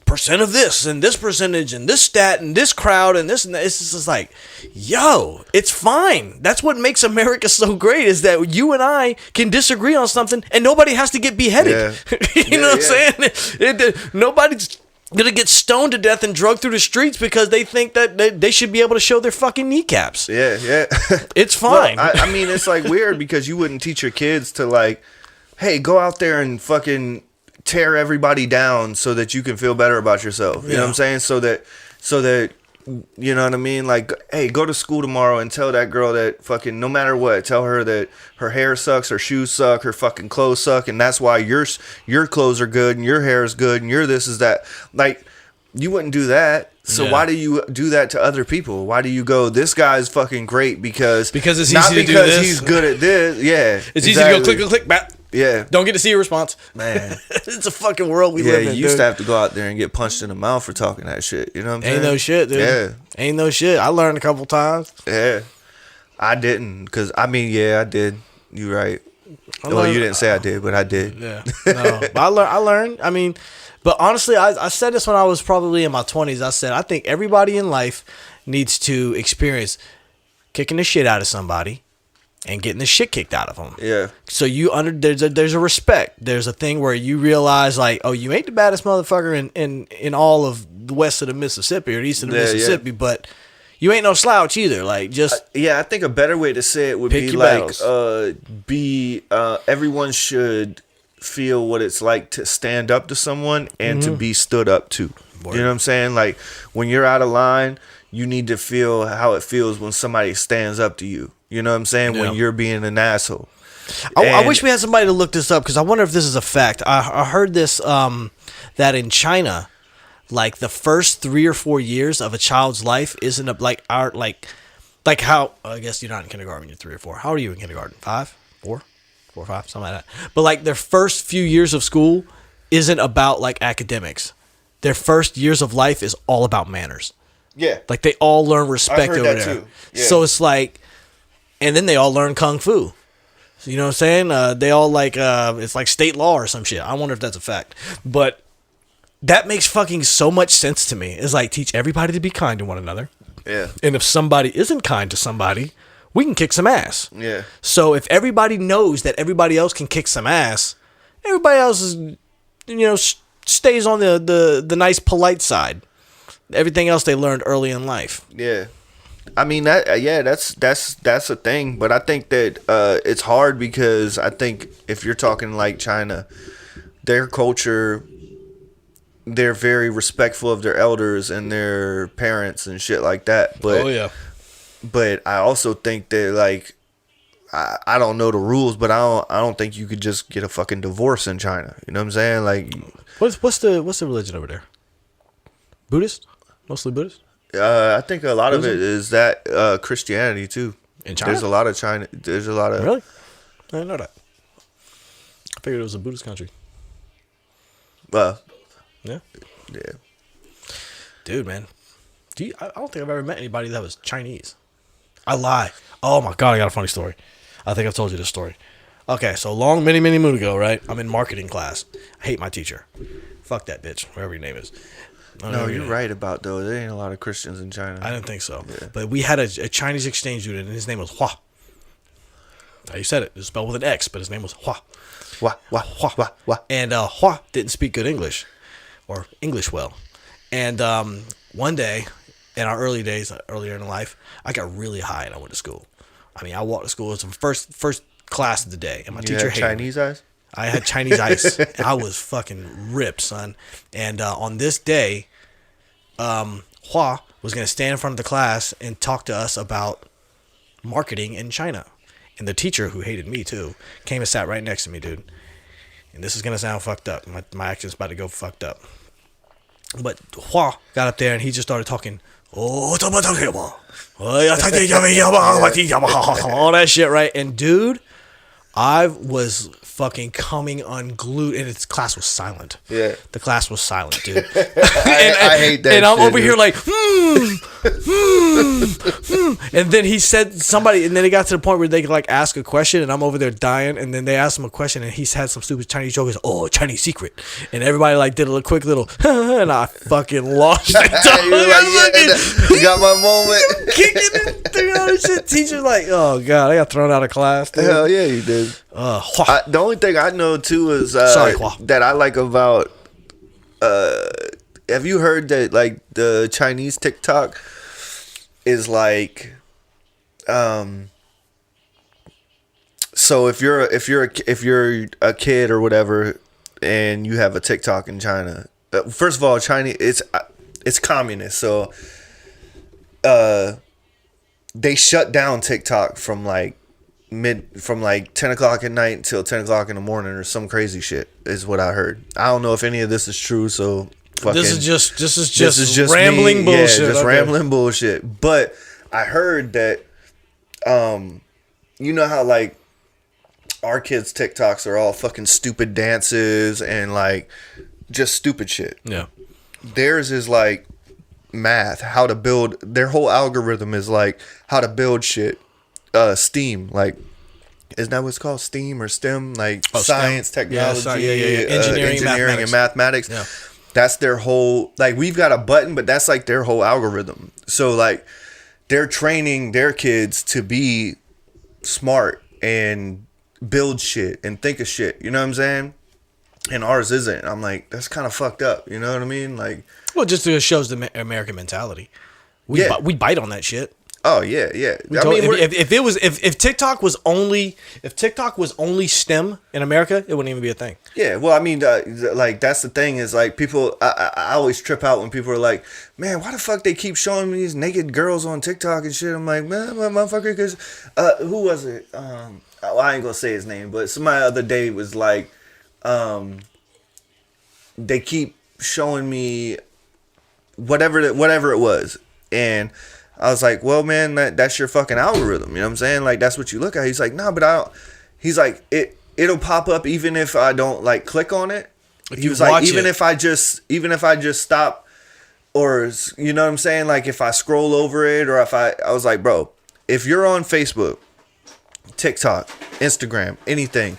percent of this and this percentage and this stat and this crowd and this and that. It's just like, yo, it's fine. That's what makes America so great, is that you and I can disagree on something and nobody has to get beheaded. Yeah. You know what I'm saying? Nobody's gonna get stoned to death and drugged through the streets because they think that they should be able to show their fucking kneecaps. Yeah. It's fine. Well, I mean, it's like weird because you wouldn't teach your kids to like, hey, go out there and fucking tear everybody down so that you can feel better about yourself. You know what I'm saying? So that you know what I mean? Like, hey, go to school tomorrow and tell that girl that fucking, no matter what, tell her that her hair sucks, her shoes suck, her fucking clothes suck, and that's why your clothes are good and your hair is good and your this is that. Like, you wouldn't do that. So why do you do that to other people? Why do you go, this guy's fucking great because it's easy not to do because this. He's good at this. Yeah. It's easy to go click, back. Yeah. Don't get to see a response. Man. It's a fucking world we live in. Yeah, you used to have to go out there and get punched in the mouth for talking that shit. You know what I'm saying? Ain't no shit, dude. Yeah. Ain't no shit. I learned a couple times. Yeah. I didn't. Because, I mean, yeah, I did. You right. Well, you didn't say I did, but I did. Yeah. No. But I learned. I mean, but honestly, I said this when I was probably in my 20s. I said, I think everybody in life needs to experience kicking the shit out of somebody, and getting the shit kicked out of them. Yeah. So there's a respect. There's a thing where you realize like, oh, you ain't the baddest motherfucker in all of the west of the Mississippi or the east of the Mississippi, but you ain't no slouch either. Like just I think a better way to say it would be like everyone should feel what it's like to stand up to someone and to be stood up to. You know what I'm saying? Like when you're out of line, you need to feel how it feels when somebody stands up to you. You know what I'm saying? When you're being an asshole. I wish we had somebody to look this up because I wonder if this is a fact. I heard this that in China, like the first 3 or 4 years of a child's life isn't like how I guess you're not in kindergarten when you're 3 or 4. How old are you in kindergarten? 5, 4, 4 or 5, something like that. But like their first few years of school isn't about like academics. Their first years of life is all about manners. Yeah. Like they all learn respect over there. Too. Yeah. So it's like, and then they all learn kung fu. So you know what I'm saying? They all like, it's like state law or some shit. I wonder if that's a fact. But that makes fucking so much sense to me. It's like teach everybody to be kind to one another. Yeah. And if somebody isn't kind to somebody, we can kick some ass. Yeah. So if everybody knows that everybody else can kick some ass, everybody else is, stays on the nice, polite side. Everything else they learned early in life. Yeah. I mean that's a thing, but I think that it's hard because I think if you're talking like China, their culture, they're very respectful of their elders and their parents and shit like that. But but I also think that like I don't know the rules, but I don't think you could just get a fucking divorce in China. You know what I'm saying? Like what's the religion over there? Buddhist? Mostly Buddhist? I think a lot of it is that Christianity too. In China? There's a lot of China. There's a lot of Really? I didn't know that. I figured it was a Buddhist country. Yeah. Yeah. Dude, man. I don't think I've ever met anybody that was Chinese. I lie. Oh my God, I got a funny story. I think I've told you this story. Okay, so many moon ago, right? I'm in marketing class. I hate my teacher. Fuck that bitch, whatever your name is. No, you're right about though. There ain't a lot of Christians in China. I didn't think so. Yeah. But we had a Chinese exchange student, and his name was Hua. Now you said it. It's spelled with an X, but his name was Hua. Hua. And Hua didn't speak good English, or English well. And one day, in our earlier in life, I got really high and I went to school. I mean, I walked to school. It was the first class of the day, and my teacher hated Chinese eyes. I had Chinese ice. I was fucking ripped, son. And on this day, Hua was going to stand in front of the class and talk to us about marketing in China. And the teacher, who hated me too, came and sat right next to me, dude. And this is going to sound fucked up. My accent's about to go fucked up. But Hua got up there and he just started talking. All that shit, right? And dude, I was fucking coming unglued, and its class was silent. Yeah, the class was silent, dude. I hate that. And I'm shit, over here like, and then he said somebody, and then it got to the point where they could like ask a question, and I'm over there dying, and then they asked him a question, and he's had some stupid Chinese joke. He's, Chinese secret, and everybody like did a quick little, and I fucking lost it. You got my moment. Kicking it through all this shit. Teacher's like, oh God, I got thrown out of class. Dude. Hell yeah, you did. The only thing I know too is that I like about. Have you heard that like the Chinese TikTok is like, so if you're a kid or whatever and you have a TikTok in China, first of all, China it's communist, so they shut down TikTok from like 10 o'clock at night until 10 o'clock in the morning or some crazy shit is what I heard. I don't know if any of this is true, so this is just rambling bullshit. Yeah, just rambling bullshit. But I heard that you know how like our kids' TikToks are all fucking stupid dances and like just stupid shit. Yeah. Theirs is like math, how to build. Their whole algorithm is like how to build shit. STEAM, like, isn't that what's called? STEAM or STEM? Like science, STEM. technology, Engineering, and mathematics. Yeah. That's their whole, like, we've got a button, but that's like their whole algorithm. So like they're training their kids to be smart and build shit and think of shit. You know what I'm saying? And ours isn't. I'm like, that's kind of fucked up. You know what I mean? Like, Well, it just shows the American mentality. Yeah. We bite on that shit. oh yeah, yeah. If TikTok was only STEM in America, it wouldn't even be a thing. Yeah, well, I mean, like that's the thing is like people. I always trip out when people are like, "Man, why the fuck they keep showing me these naked girls on TikTok and shit?" I'm like, "Man, motherfucker," because who was it? Well, I ain't gonna say his name, but somebody the other day was like, they keep showing me whatever it was, and I was like, well, man, that's your fucking algorithm. You know what I'm saying? Like, that's what you look at. He's like, nah, but I don't. He's like, it'll pop up even if I don't like click on it. He was like, even if I just stop, or you know what I'm saying? Like, if I scroll over it, or if I was like, bro, if you're on Facebook, TikTok, Instagram, anything,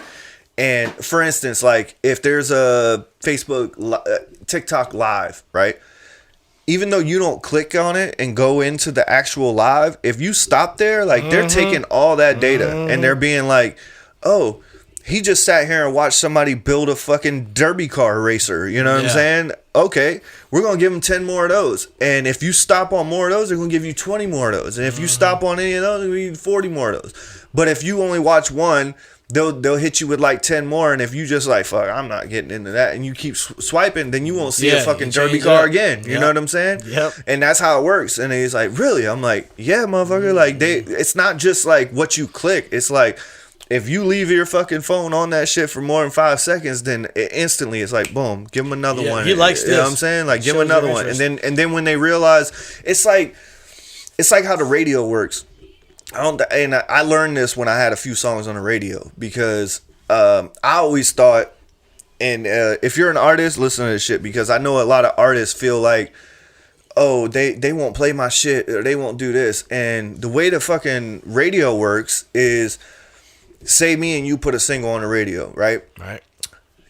and for instance, like if there's a TikTok live, right? Even though you don't click on it and go into the actual live, if you stop there, like they're taking all that data and they're being like, oh, he just sat here and watched somebody build a fucking derby car racer. You know what I'm saying? Okay, we're going to give him 10 more of those. And if you stop on more of those, they're going to give you 20 more of those. And if you stop on any of those, they're going to give you 40 more of those. But if you only watch one, they'll hit you with like 10 more, and if you just like, fuck, I'm not getting into that, and you keep swiping, then you won't see a fucking derby car again. You know what I'm saying? Yep. And that's how it works. And he's like, really? I'm like, yeah, motherfucker. Like it's not just like what you click. It's like if you leave your fucking phone on that shit for more than 5 seconds, then instantly it's like, boom, give him another one. He likes this. You know what I'm saying? Like, give him another one. And then when they realize, it's like how the radio works. I learned this when I had a few songs on the radio, because I always thought, and if you're an artist, listen to this shit, because I know a lot of artists feel like, oh, they won't play my shit, or they won't do this. And the way the fucking radio works is, say me and you put a single on the radio, right? Right.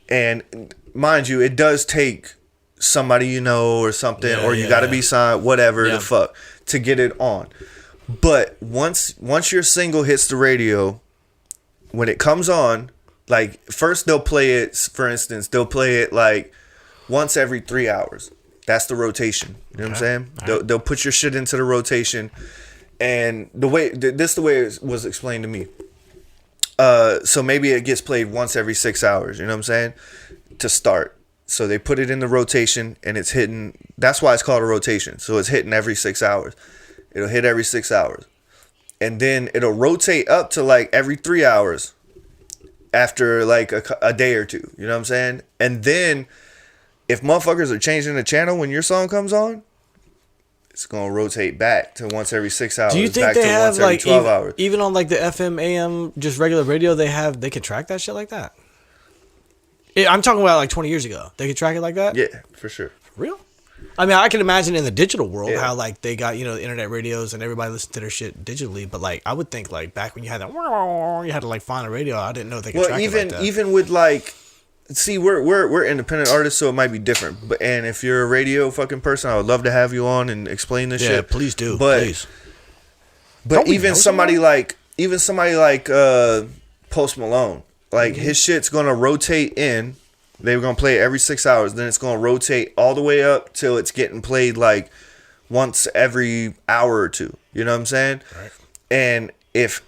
And mind you, it does take somebody you know or something, or you got to be signed, whatever the fuck, to get it on. But once your single hits the radio, when it comes on, like first they'll play it, for instance, they'll play it like once every 3 hours. That's the rotation. You know what I'm saying? Right. They'll put your shit into the rotation. And the way it was explained to me. So maybe it gets played once every 6 hours, you know what I'm saying? To start. So they put it in the rotation and it's hitting, that's why it's called a rotation. So it's hitting every 6 hours. It'll hit every 6 hours. And then it'll rotate up to like every 3 hours after like a day or two. You know what I'm saying? And then if motherfuckers are changing the channel when your song comes on, it's going to rotate back to once every 6 hours. Do you think back they to have once every like 12 hours. Even on like the FM, AM, just regular radio, they can track that shit like that? I'm talking about like 20 years ago. They could track it like that? Yeah, for sure. For real? I mean, I can imagine in the digital world how like they got, the internet radios and everybody listened to their shit digitally. But like, I would think like back when you had that, you had to like find a radio. I didn't know they could track it like that. Even with like, see, we're independent artists, so it might be different. But and if you're a radio fucking person, I would love to have you on and explain this shit. Yeah, please do. But, please. But even somebody like Post Malone, like his shit's gonna rotate in. They're gonna play it every 6 hours. Then it's gonna rotate all the way up till it's getting played like once every hour or two. You know what I'm saying? Right. And if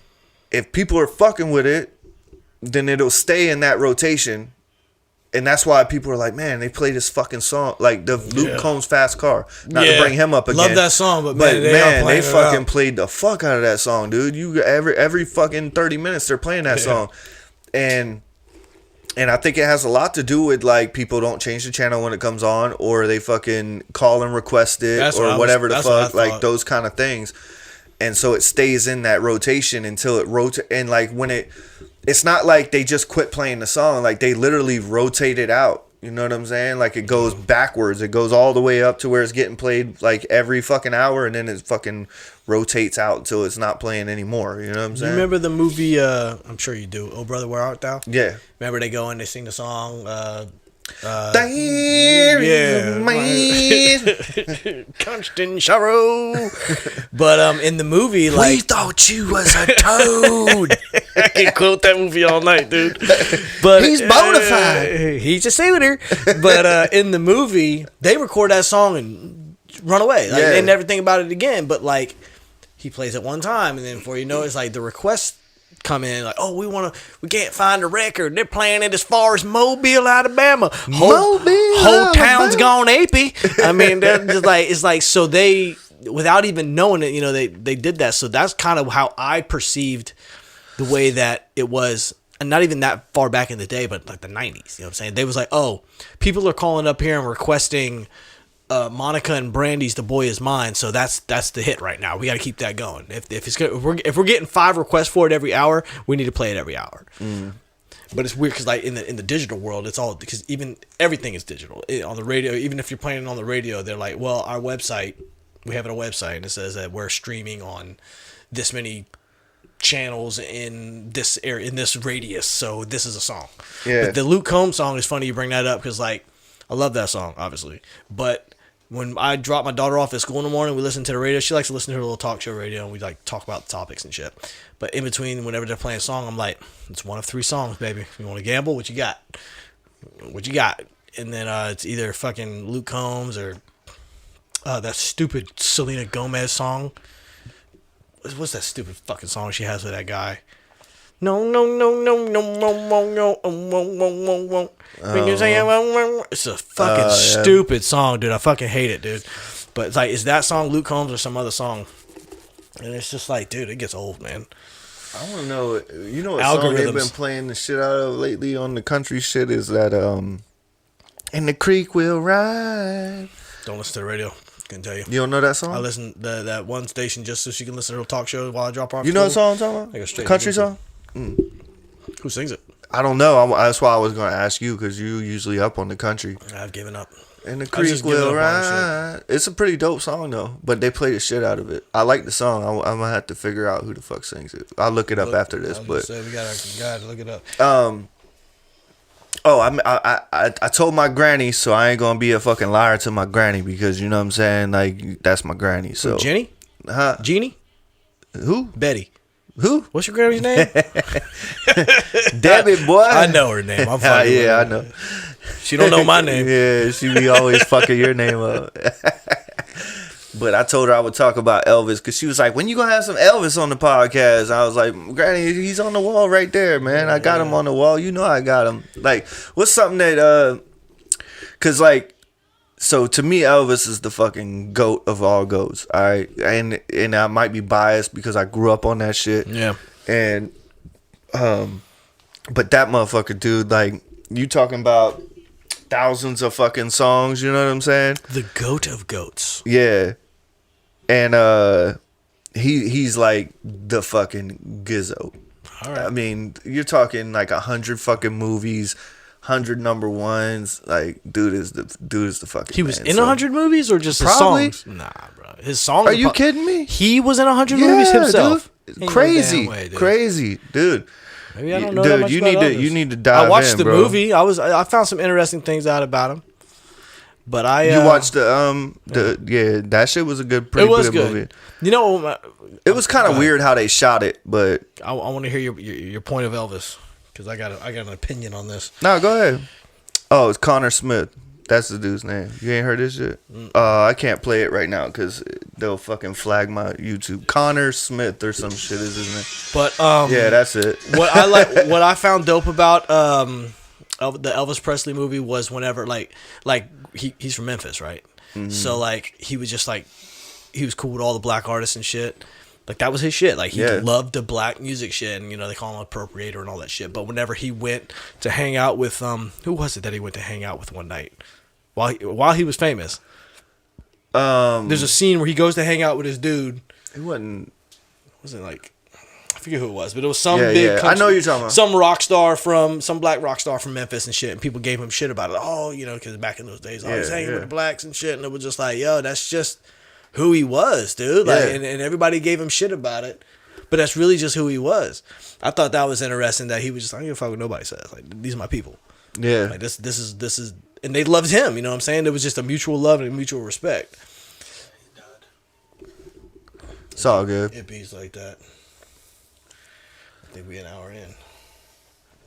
people are fucking with it, then it'll stay in that rotation. And that's why people are like, man, they play this fucking song, like the Luke Combs Fast Car. Not to bring him up again. Love that song, but man, they fucking out. played the fuck out of that song, dude. You every fucking 30 minutes they're playing that song, and I think it has a lot to do with like people don't change the channel when it comes on, or they fucking call and request it, or whatever the fuck, like those kind of things. And so it stays in that rotation until it rotates, and like when it's not like they just quit playing the song. Like they literally rotate it out. You know what I'm saying? Like it goes backwards. It goes all the way up to where it's getting played like every fucking hour, and then it fucking rotates out until it's not playing anymore. You know what I'm saying? You remember the movie? I'm sure you do. Oh Brother, Where Art Thou? Yeah. Remember they go and they sing the song. There is a man. Constant sorrow. But in the movie, We like, thought you was a toad. I can quote that movie all night, dude. But He's bona fide. he's a suitor. But in the movie, they record that song and run away. Like, Yeah. they never think about it again. But like, he plays it one time, and then before you know it, it's like the requests come in, like, oh, we can't find a record. They're playing it as far as Mobile, Alabama. Whole town's gone apey. I mean, they're just like, it's like, so they, without even knowing it, you know, they did that. So that's kind of how I perceived the way that it was, and not even that far back in the day, but like the 90s, you know what I'm saying? They was like, oh, people are calling up here and requesting Monica and Brandy's "The Boy Is Mine," so that's the hit right now. We got to keep that going. If we're getting 5 requests for it every hour, we need to play it every hour. But it's weird because like in the digital world, it's all, because even everything is digital on the radio. Even if you're playing it on the radio, they're like, well, our website, we have it on a website, and it says that we're streaming on this many channels in this area, in this radius, so this is a song. Yeah. But the Luke Combs song is funny you bring that up, because like, I love that song, obviously, but when I drop my daughter off at school in the morning, we listen to the radio. She likes to listen to her little talk show radio, and we like talk about the topics and shit. But in between, whenever they're playing a song, I'm like, it's one of 3 songs, baby. If you want to gamble, what you got? What you got? And then it's either fucking Luke Combs or that stupid Selena Gomez song. What's that stupid fucking song she has with that guy? No. It's a fucking stupid song, dude. I fucking hate it, dude. But it's like, is that song Luke Combs or some other song? And it's just like, dude, it gets old, man. I want to know. You know what song they've been playing the shit out of lately on the country shit is that "And the Creek Will Ride." Don't listen to the radio. Can tell you. You don't know that song? I listen to that one station just so she can listen to her talk show while I drop her off. You know what song I'm talking about? Like a straight country song? Who sings it? I don't know. That's why I was going to ask you, because you usually up on the country. I've given up. And the Creek Will Ride. It's a pretty dope song though, but they play the shit out of it. I like the song. I'm gonna have to figure out who the fuck sings it. I'll look it up after this. But we gotta look it up. Oh, I told my granny, so I ain't gonna be a fucking liar to my granny, because you know what I'm saying, like, that's my granny. So Jenny? Huh? Jeannie? Who? Betty. Who? What's your granny's name? Debbie, boy. I know her name. I'm fine. Yeah, I know. She don't know my name. Yeah, she be always fucking your name up. But I told her I would talk about Elvis, because she was like, when you gonna have some Elvis on the podcast? I was like, Granny, he's on the wall right there, man. I got him on the wall. You know I got him. Like, what's something that, because, like, so to me, Elvis is the fucking GOAT of all GOATs, all right? And I might be biased because I grew up on that shit. Yeah. And, but that motherfucker, dude, like, you talking about thousands of fucking songs, you know what I'm saying? The GOAT of goats. Yeah. And he's like the fucking Gizzo. All right. I mean, you're talking like 100 fucking movies, 100 number ones. Like, dude is the fucking. He was man, in so. 100 movies or just Probably. his songs? Nah, bro. His songs. Are you kidding me? He was in 100 movies himself. Dude. Crazy, crazy, dude. Maybe I don't know that much you about need Elvis. to you need to dive in, I watched the bro. movie. I found some interesting things out about him. But you watched that shit was a pretty good movie. You know, it was kind of weird how they shot it, but I want to hear your point of Elvis, because I got an opinion on this. No, go ahead. Oh, it's Connor Smith. That's the dude's name. You ain't heard this shit? I can't play it right now because they'll fucking flag my YouTube. Connor Smith or some shit is his name. But yeah, that's it. what I found dope about the Elvis Presley movie was whenever like he's from Memphis, right? Mm-hmm. So like he was just like, he was cool with all the black artists and shit. Like that was his shit. Like he loved the black music shit, and you know they call him appropriator and all that shit. But whenever he went to hang out with who was it that he went to hang out with one night while he was famous? There's a scene where he goes to hang out with his dude. It wasn't like, I forget who it was, but it was some big country, I know you're talking about some black rock star from Memphis and shit, and people gave him shit about it. Oh, you know, because back in those days, I was hanging with the blacks and shit, and it was just like, yo, that's just who he was, dude. Like, and everybody gave him shit about it, but that's really just who he was. I thought that was interesting that he was just, I don't give a fuck what nobody says. Like, these are my people. Yeah. Like this is, and they loved him. You know what I'm saying? It was just a mutual love and a mutual respect. It's all good. It beats like that. I think we an hour in.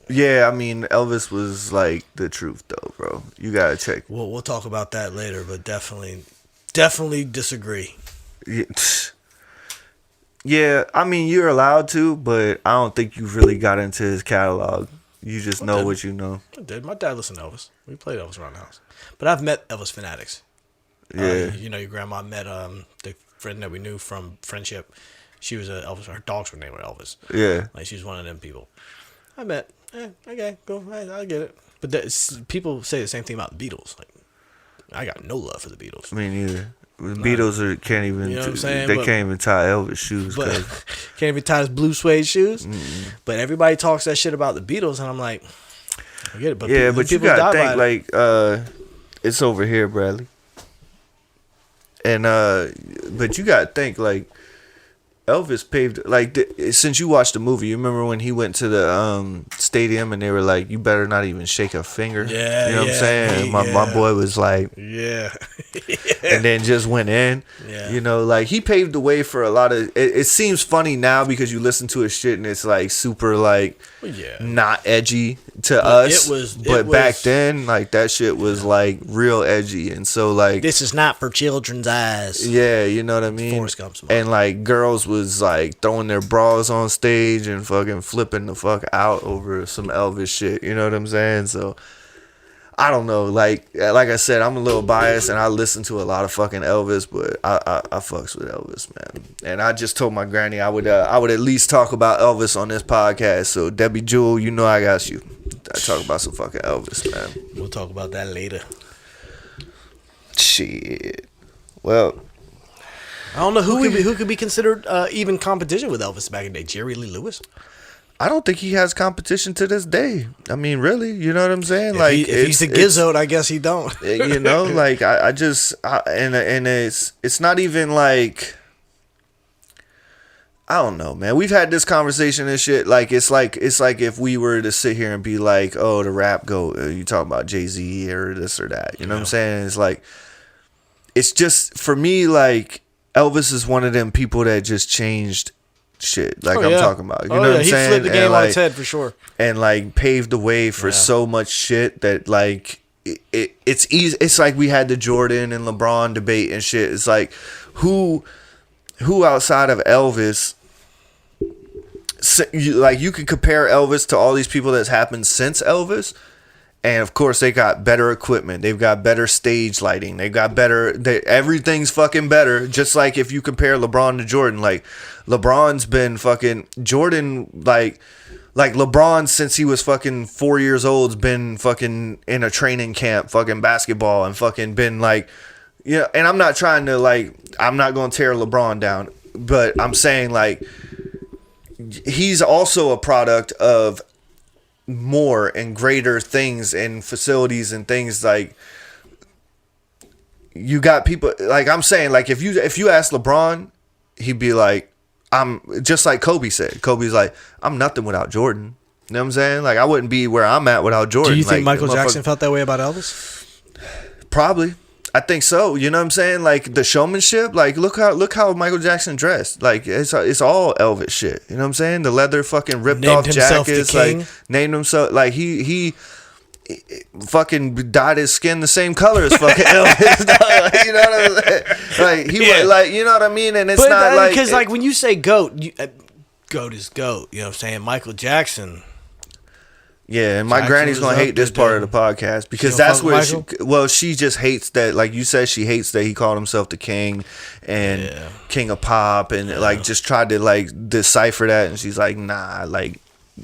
Yeah, I mean, Elvis was like the truth, though, bro. You gotta check. We'll talk about that later, but definitely disagree. Yeah, I mean, you're allowed to, but I don't think you really got into his catalog. You just know what you know. I did. My dad listened to Elvis. We played Elvis around the house. But I've met Elvis fanatics. Yeah. You know, your grandma met the friend that we knew from friendship. She was a Elvis. Her dogs were named Elvis. Yeah. Like, she was one of them people. I met. Okay, cool. I get it. But people say the same thing about the Beatles. Like, I got no love for the Beatles. Me neither. The Beatles can't even. You know what I'm saying? They can't even tie Elvis shoes. But can't even tie his blue suede shoes. But everybody talks that shit about the Beatles, and I'm like, I get it. But yeah, but you gotta think like it's over here, Bradley. And but you gotta think like Elvis paved like since you watched the movie, you remember when he went to the stadium and they were like, "You better not even shake a finger." Yeah, you know what I'm saying. My boy was like, yeah. And then just went in. Yeah. You know, like he paved the way for a lot of. It seems funny now because you listen to his shit and it's like super like not edgy to us. But back then, like that shit was like real edgy, and so like this is not for children's eyes. Yeah, you know what I mean. Forrest Gump's and like girls was like throwing their bras on stage and fucking flipping the fuck out over some Elvis shit. You know what I'm saying? So. I don't know, like I said, I'm a little biased and I listen to a lot of fucking Elvis, but I fucks with Elvis, man. And I just told my granny I would at least talk about Elvis on this podcast. So Debbie Jewel, you know I got you. I talk about some fucking Elvis, man. We'll talk about that later. Shit. Well, I don't know who could be considered even competition with Elvis back in the day. Jerry Lee Lewis. I don't think he has competition to this day. I mean, really, you know what I'm saying? If he's a Gizzo, I guess he don't. You know, like I just and it's not even like I don't know, man. We've had this conversation and shit. Like it's like if we were to sit here and be like, oh, the rap goat, you talking about Jay-Z or this or that. You know what I'm saying? It's like it's just for me like Elvis is one of them people that just changed shit like I'm talking about. You know what I'm saying? He flipped the game on its head for sure. And like paved the way for so much shit that like it's easy. It's like we had the Jordan and LeBron debate and shit. It's like who outside of Elvis, like you can compare Elvis to all these people that's happened since Elvis. And of course, they got better equipment. They've got better stage lighting. They've got everything's fucking better. Just like if you compare LeBron to Jordan, like LeBron's been fucking Jordan, like LeBron since he was fucking 4 years old, has been fucking in a training camp, fucking basketball, and fucking been like, you know. And I'm not trying to like, I'm not gonna tear LeBron down, but I'm saying like, he's also a product of more and greater things and facilities and things. Like you got people like I'm saying like if you ask LeBron, he'd be like, I'm just like Kobe said. Kobe's like, I'm nothing without Jordan. You know what I'm saying? Like I wouldn't be where I'm at without Jordan. Do you think like, Michael Jackson felt that way about Elvis? Probably. I think so. You know what I'm saying? Like the showmanship. Like look how Michael Jackson dressed. Like it's all Elvis shit. You know what I'm saying? The leather fucking ripped off jackets. Like named himself. Like he fucking dyed his skin the same color as fucking Elvis. You know what I'm saying? Like he like you know what I mean? And it's not like because like when you say goat, goat is goat. You know what I'm saying? Michael Jackson. Yeah, and my granny's gonna hate this part of the podcast because that's where she just hates that. Like you said, she hates that he called himself the king and king of pop, and like just tried to like decipher that. And she's like, nah, like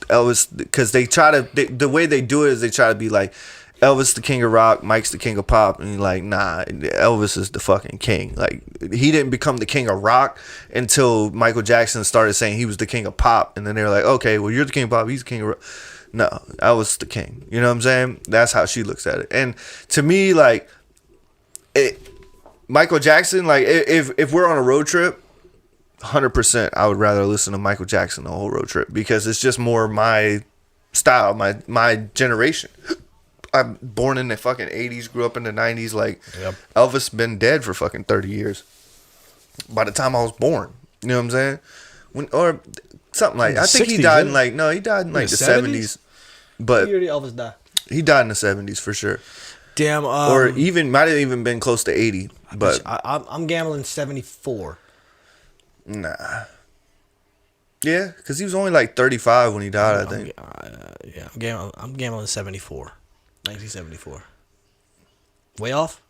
Elvis, because they try to the way they do it is they try to be like Elvis the king of rock, Mike's the king of pop, and you're like, nah, Elvis is the fucking king. Like he didn't become the king of rock until Michael Jackson started saying he was the king of pop, and then they were like, okay, well you're the king of pop, he's the king of rock. No, I was the king. You know what I'm saying? That's how she looks at it. And to me, like, Michael Jackson, like, if we're on a road trip, 100%, I would rather listen to Michael Jackson the whole road trip because it's just more my style, my generation. I'm born in the fucking 80s, grew up in the 90s. Like, Yep. Elvis been dead for fucking 30 years. By the time I was born. You know what I'm saying? Or something like, In the I think he 60s, died in yeah. like, no, he died in like the 70s. But Year did Elvis die? he died in the 70s for sure. Damn. Or even, might have even been close to 80. But I'm gambling 74. nah. Yeah, because he was only like 35 when he died, I think. Yeah, I'm gambling 74. 1974. Way off?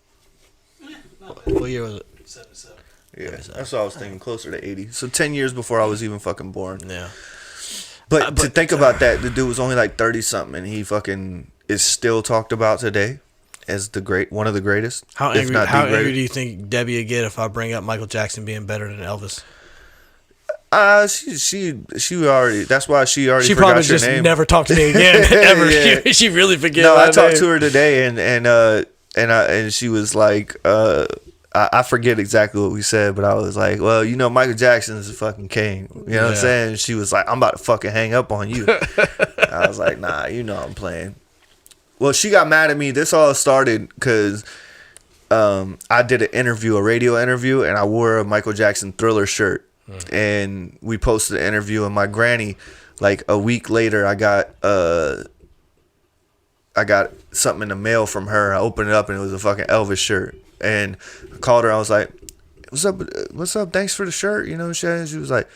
What year was it? 77. Yeah, that's what I was thinking, closer to 80. So 10 years before I was even fucking born. Yeah. But to think about that, the dude was only like 30 something, and he fucking is still talked about today as one of the greatest. How if angry? not the How angry greatest. do you think Debbie would get if I bring up Michael Jackson being better than Elvis? She already. That's why she already. She forgot probably your just name. never talked to me again ever. Yeah. She really forget. No, my I talked name. to her today, and she was like, I forget exactly what we said, but I was like, well, you know, Michael Jackson is a fucking king. You know what I'm saying? She was like, I'm about to fucking hang up on you. I was like, nah, you know I'm playing. Well, she got mad at me. This all started because I did a radio interview, and I wore a Michael Jackson Thriller shirt. And we posted an interview, and my granny, like a week later, I got something in the mail from her. I opened it up, and it was a fucking Elvis shirt. And I called her. I was like, "What's up? What's up? Thanks for the shirt." You know, she was like,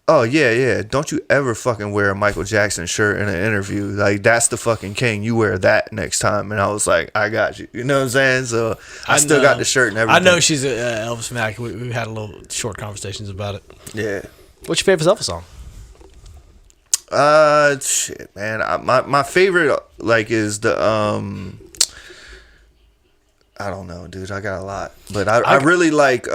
"Oh yeah. Don't you ever fucking wear a Michael Jackson shirt in an interview? Like, that's the fucking king. You wear that next time." And I was like, "I got you." You know what I'm saying? So I still got the shirt and everything. I know she's a Elvis fan. We had a little short conversations about it. Yeah. What's your favorite Elvis song? Shit, man. My favorite like is the I don't know, dude. I got a lot, but I really like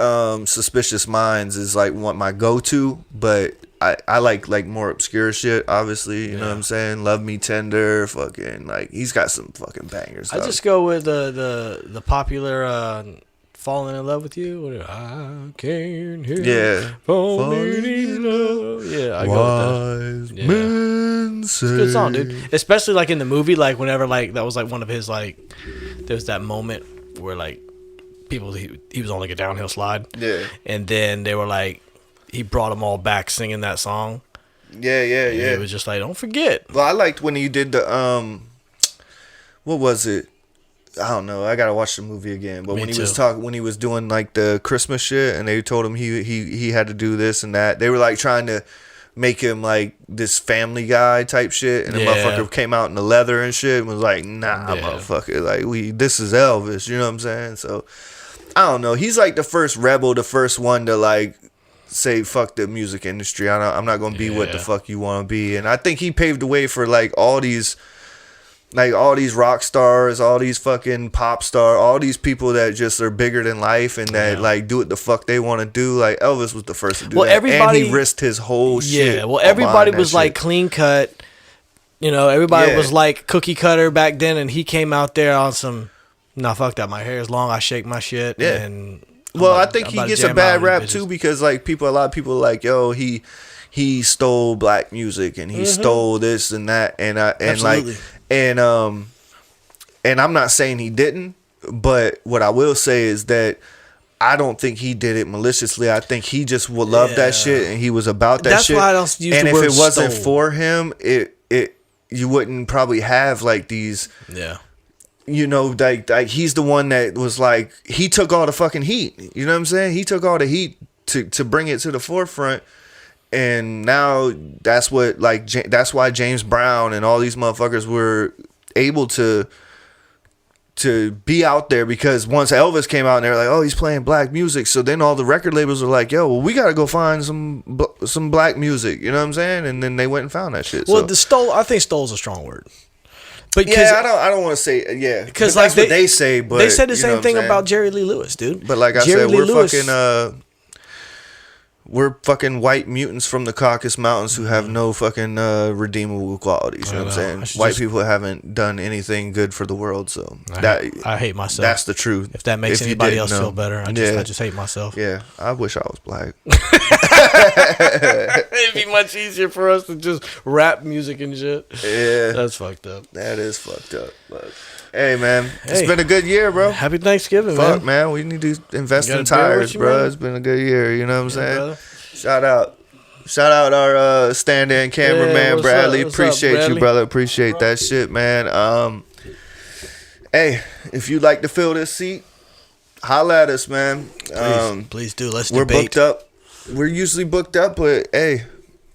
Suspicious Minds is like my go to, but I like more obscure shit. Obviously, you know what I'm saying. Love Me Tender, fucking like he's got some fucking bangers. I just go with the popular Falling in Love with You. I can't hear Yeah. falling in love. Yeah, I go with that. Men say. It's a good song, dude. Especially like in the movie, like whenever like that was like one of his like there's that moment where like people he was on like a downhill slide. Yeah. And then they were like he brought them all back singing that song. Yeah. It was just like, don't forget. Well, I liked when you did the what was it? I don't know. I gotta watch the movie again. But Me when he too. was when he was doing like the Christmas shit, and they told him he had to do this and that. They were like trying to make him like this Family Guy type shit, and the motherfucker came out in the leather and shit and was like, nah, motherfucker, like this is Elvis. You know what I'm saying? So I don't know. He's like the first rebel, the first one to like say fuck the music industry. I'm not gonna be what the fuck you want to be, and I think he paved the way for like all these rock stars, all these fucking pop stars, all these people that just are bigger than life and that like do what the fuck they want to do. Like Elvis was the first to do that. Everybody, and he risked his whole shit. Yeah, well, everybody was like shit. clean cut. You know, everybody was like cookie cutter back then, and he came out there on some, nah, fuck that. My hair is long. I shake my shit. Yeah. And well, I think he gets a bad rap too because like a lot of people are like, yo, he stole black music and he stole this and that and Absolutely. like. And I'm not saying he didn't, but what I will say is that I don't think he did it maliciously. I think he just would love that shit and he was about that That's shit. why I don't use and the if word it wasn't stole. for him, you wouldn't probably have like these. Yeah. You know, like he's the one that was like he took all the fucking heat. You know what I'm saying? He took all the heat to bring it to the forefront. And now that's what that's why James Brown and all these motherfuckers were able to be out there because once Elvis came out and they were like, oh, he's playing black music. So then all the record labels were like, yo, well, we got to go find some black music. You know what I'm saying? And then they went and found that shit. Well, I think stole is a strong word. But yeah, I don't want to say because like that's what they say. But they said the you know same what thing I'm saying? about Jerry Lee Lewis, dude. But like I Jerry said, Lee we're Lewis, fucking we're fucking white mutants from the Caucasus Mountains who have no fucking redeemable qualities. You know what I'm saying? White people haven't done anything good for the world, so I hate myself. That's the truth. If that makes anybody else feel better, I just hate myself. Yeah, I wish I was black. It'd be much easier for us to just rap music and shit. Yeah, that's fucked up. That is fucked up. But hey, man, it's been a good year, bro. Happy Thanksgiving, Fuck, man. We need to invest in tires, bro. Man? It's been a good year. You know what I'm saying? Brother. Shout out our stand-in cameraman, Bradley. Appreciate Bradley? you, brother. Appreciate that shit, man. Hey, if you'd like to fill this seat, holla at us, man. Please do. Let's We're debate. booked up. We're usually booked up, but hey,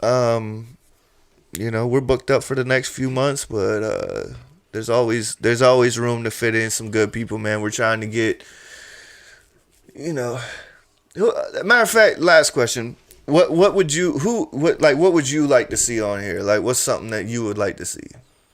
you know, we're booked up for the next few months, but there's always room to fit in some good people, man. We're trying to get, you know, matter of fact, last question. What would you like to see on here? Like, what's something that you would like to see?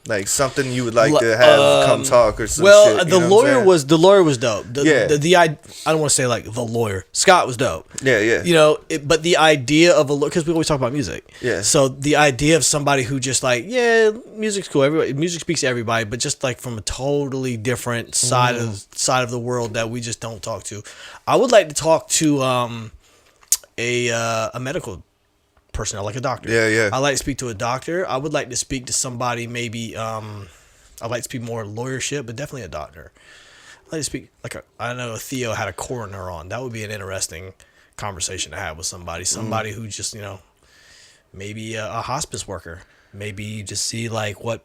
Like something you would like to have come talk or some well, shit. the lawyer was dope. I don't want to say like the lawyer. Scott was dope. Yeah. You know, but the idea of because we always talk about music. Yeah. So the idea of somebody who just like, music's cool. Music speaks to everybody, but just like from a totally different side of the world that we just don't talk to. I would like to talk to a medical personnel, like a doctor. Yeah. I like to speak to a doctor. I would like to speak to somebody maybe I'd like to speak more lawyership, but definitely a doctor. I'd like to speak I know Theo had a coroner on. That would be an interesting conversation to have with somebody who just, you know, maybe a hospice worker. Maybe you just see like what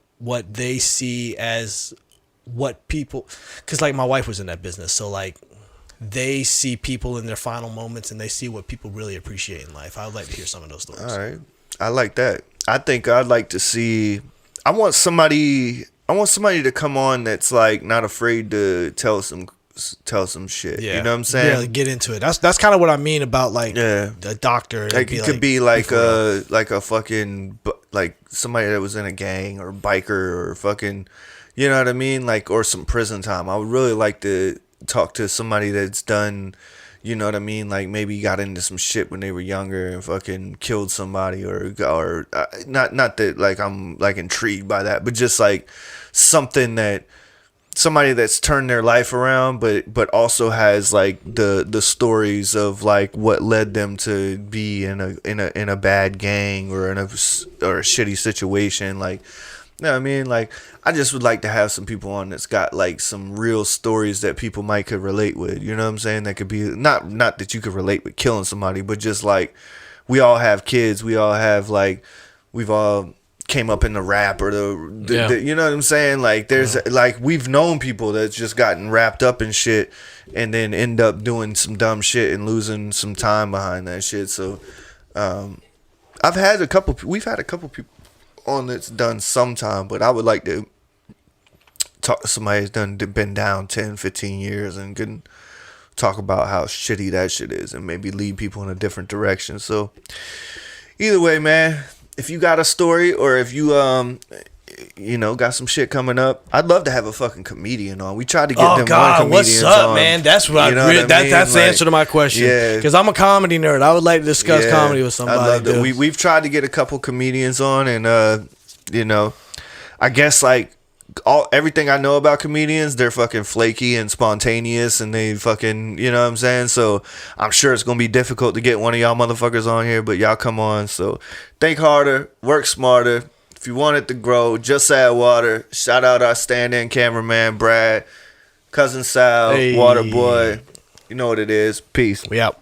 they see as what people, cuz like my wife was in that business, so like they see people in their final moments and they see what people really appreciate in life. I would like to hear some of those stories. All right. I like that. I think I'd like to see, I want somebody to come on that's like not afraid to tell some shit. Yeah. You know what I'm saying? Yeah, get into it. That's kind of what I mean about like a doctor. Like it could be like a fucking like somebody that was in a gang or biker or fucking, you know what I mean? Like, or some prison time. I would really like to talk to somebody that's done, you know what I mean, like maybe got into some shit when they were younger and fucking killed somebody or not that like I'm like intrigued by that, but just like something that somebody that's turned their life around, but also has like the stories of like what led them to be in a bad gang or in a shitty situation. Like, you know what I mean? Like, I just would like to have some people on that's got like some real stories that people might could relate with. You know what I'm saying? That could be not that you could relate with killing somebody, but just like we all have kids. We all have like we've all came up in the rap or the you know what I'm saying? Like there's like we've known people that's just gotten wrapped up in shit and then end up doing some dumb shit and losing some time behind that shit. So we've had a couple people on that's done sometime, but I would like to talk to somebody that's been down 10, 15 years and can talk about how shitty that shit is and maybe lead people in a different direction. So either way, man, if you got a story or if you you know, got some shit coming up, I'd love to have a fucking comedian on. We tried to get them one comedians what's up, on, man? That's what you know what I mean? That's the like, answer to my question. Yeah, because I'm a comedy nerd. I would like to discuss comedy with somebody. I love that. We've tried to get a couple comedians on, and you know, I guess like everything I know about comedians, they're fucking flaky and spontaneous, and they fucking, you know what I'm saying? So I'm sure it's gonna be difficult to get one of y'all motherfuckers on here, but y'all come on. So think harder, work smarter. If you want it to grow, just add water. Shout out our stand-in cameraman, Brad, cousin Sal, Water Boy. You know what it is. Peace. We out.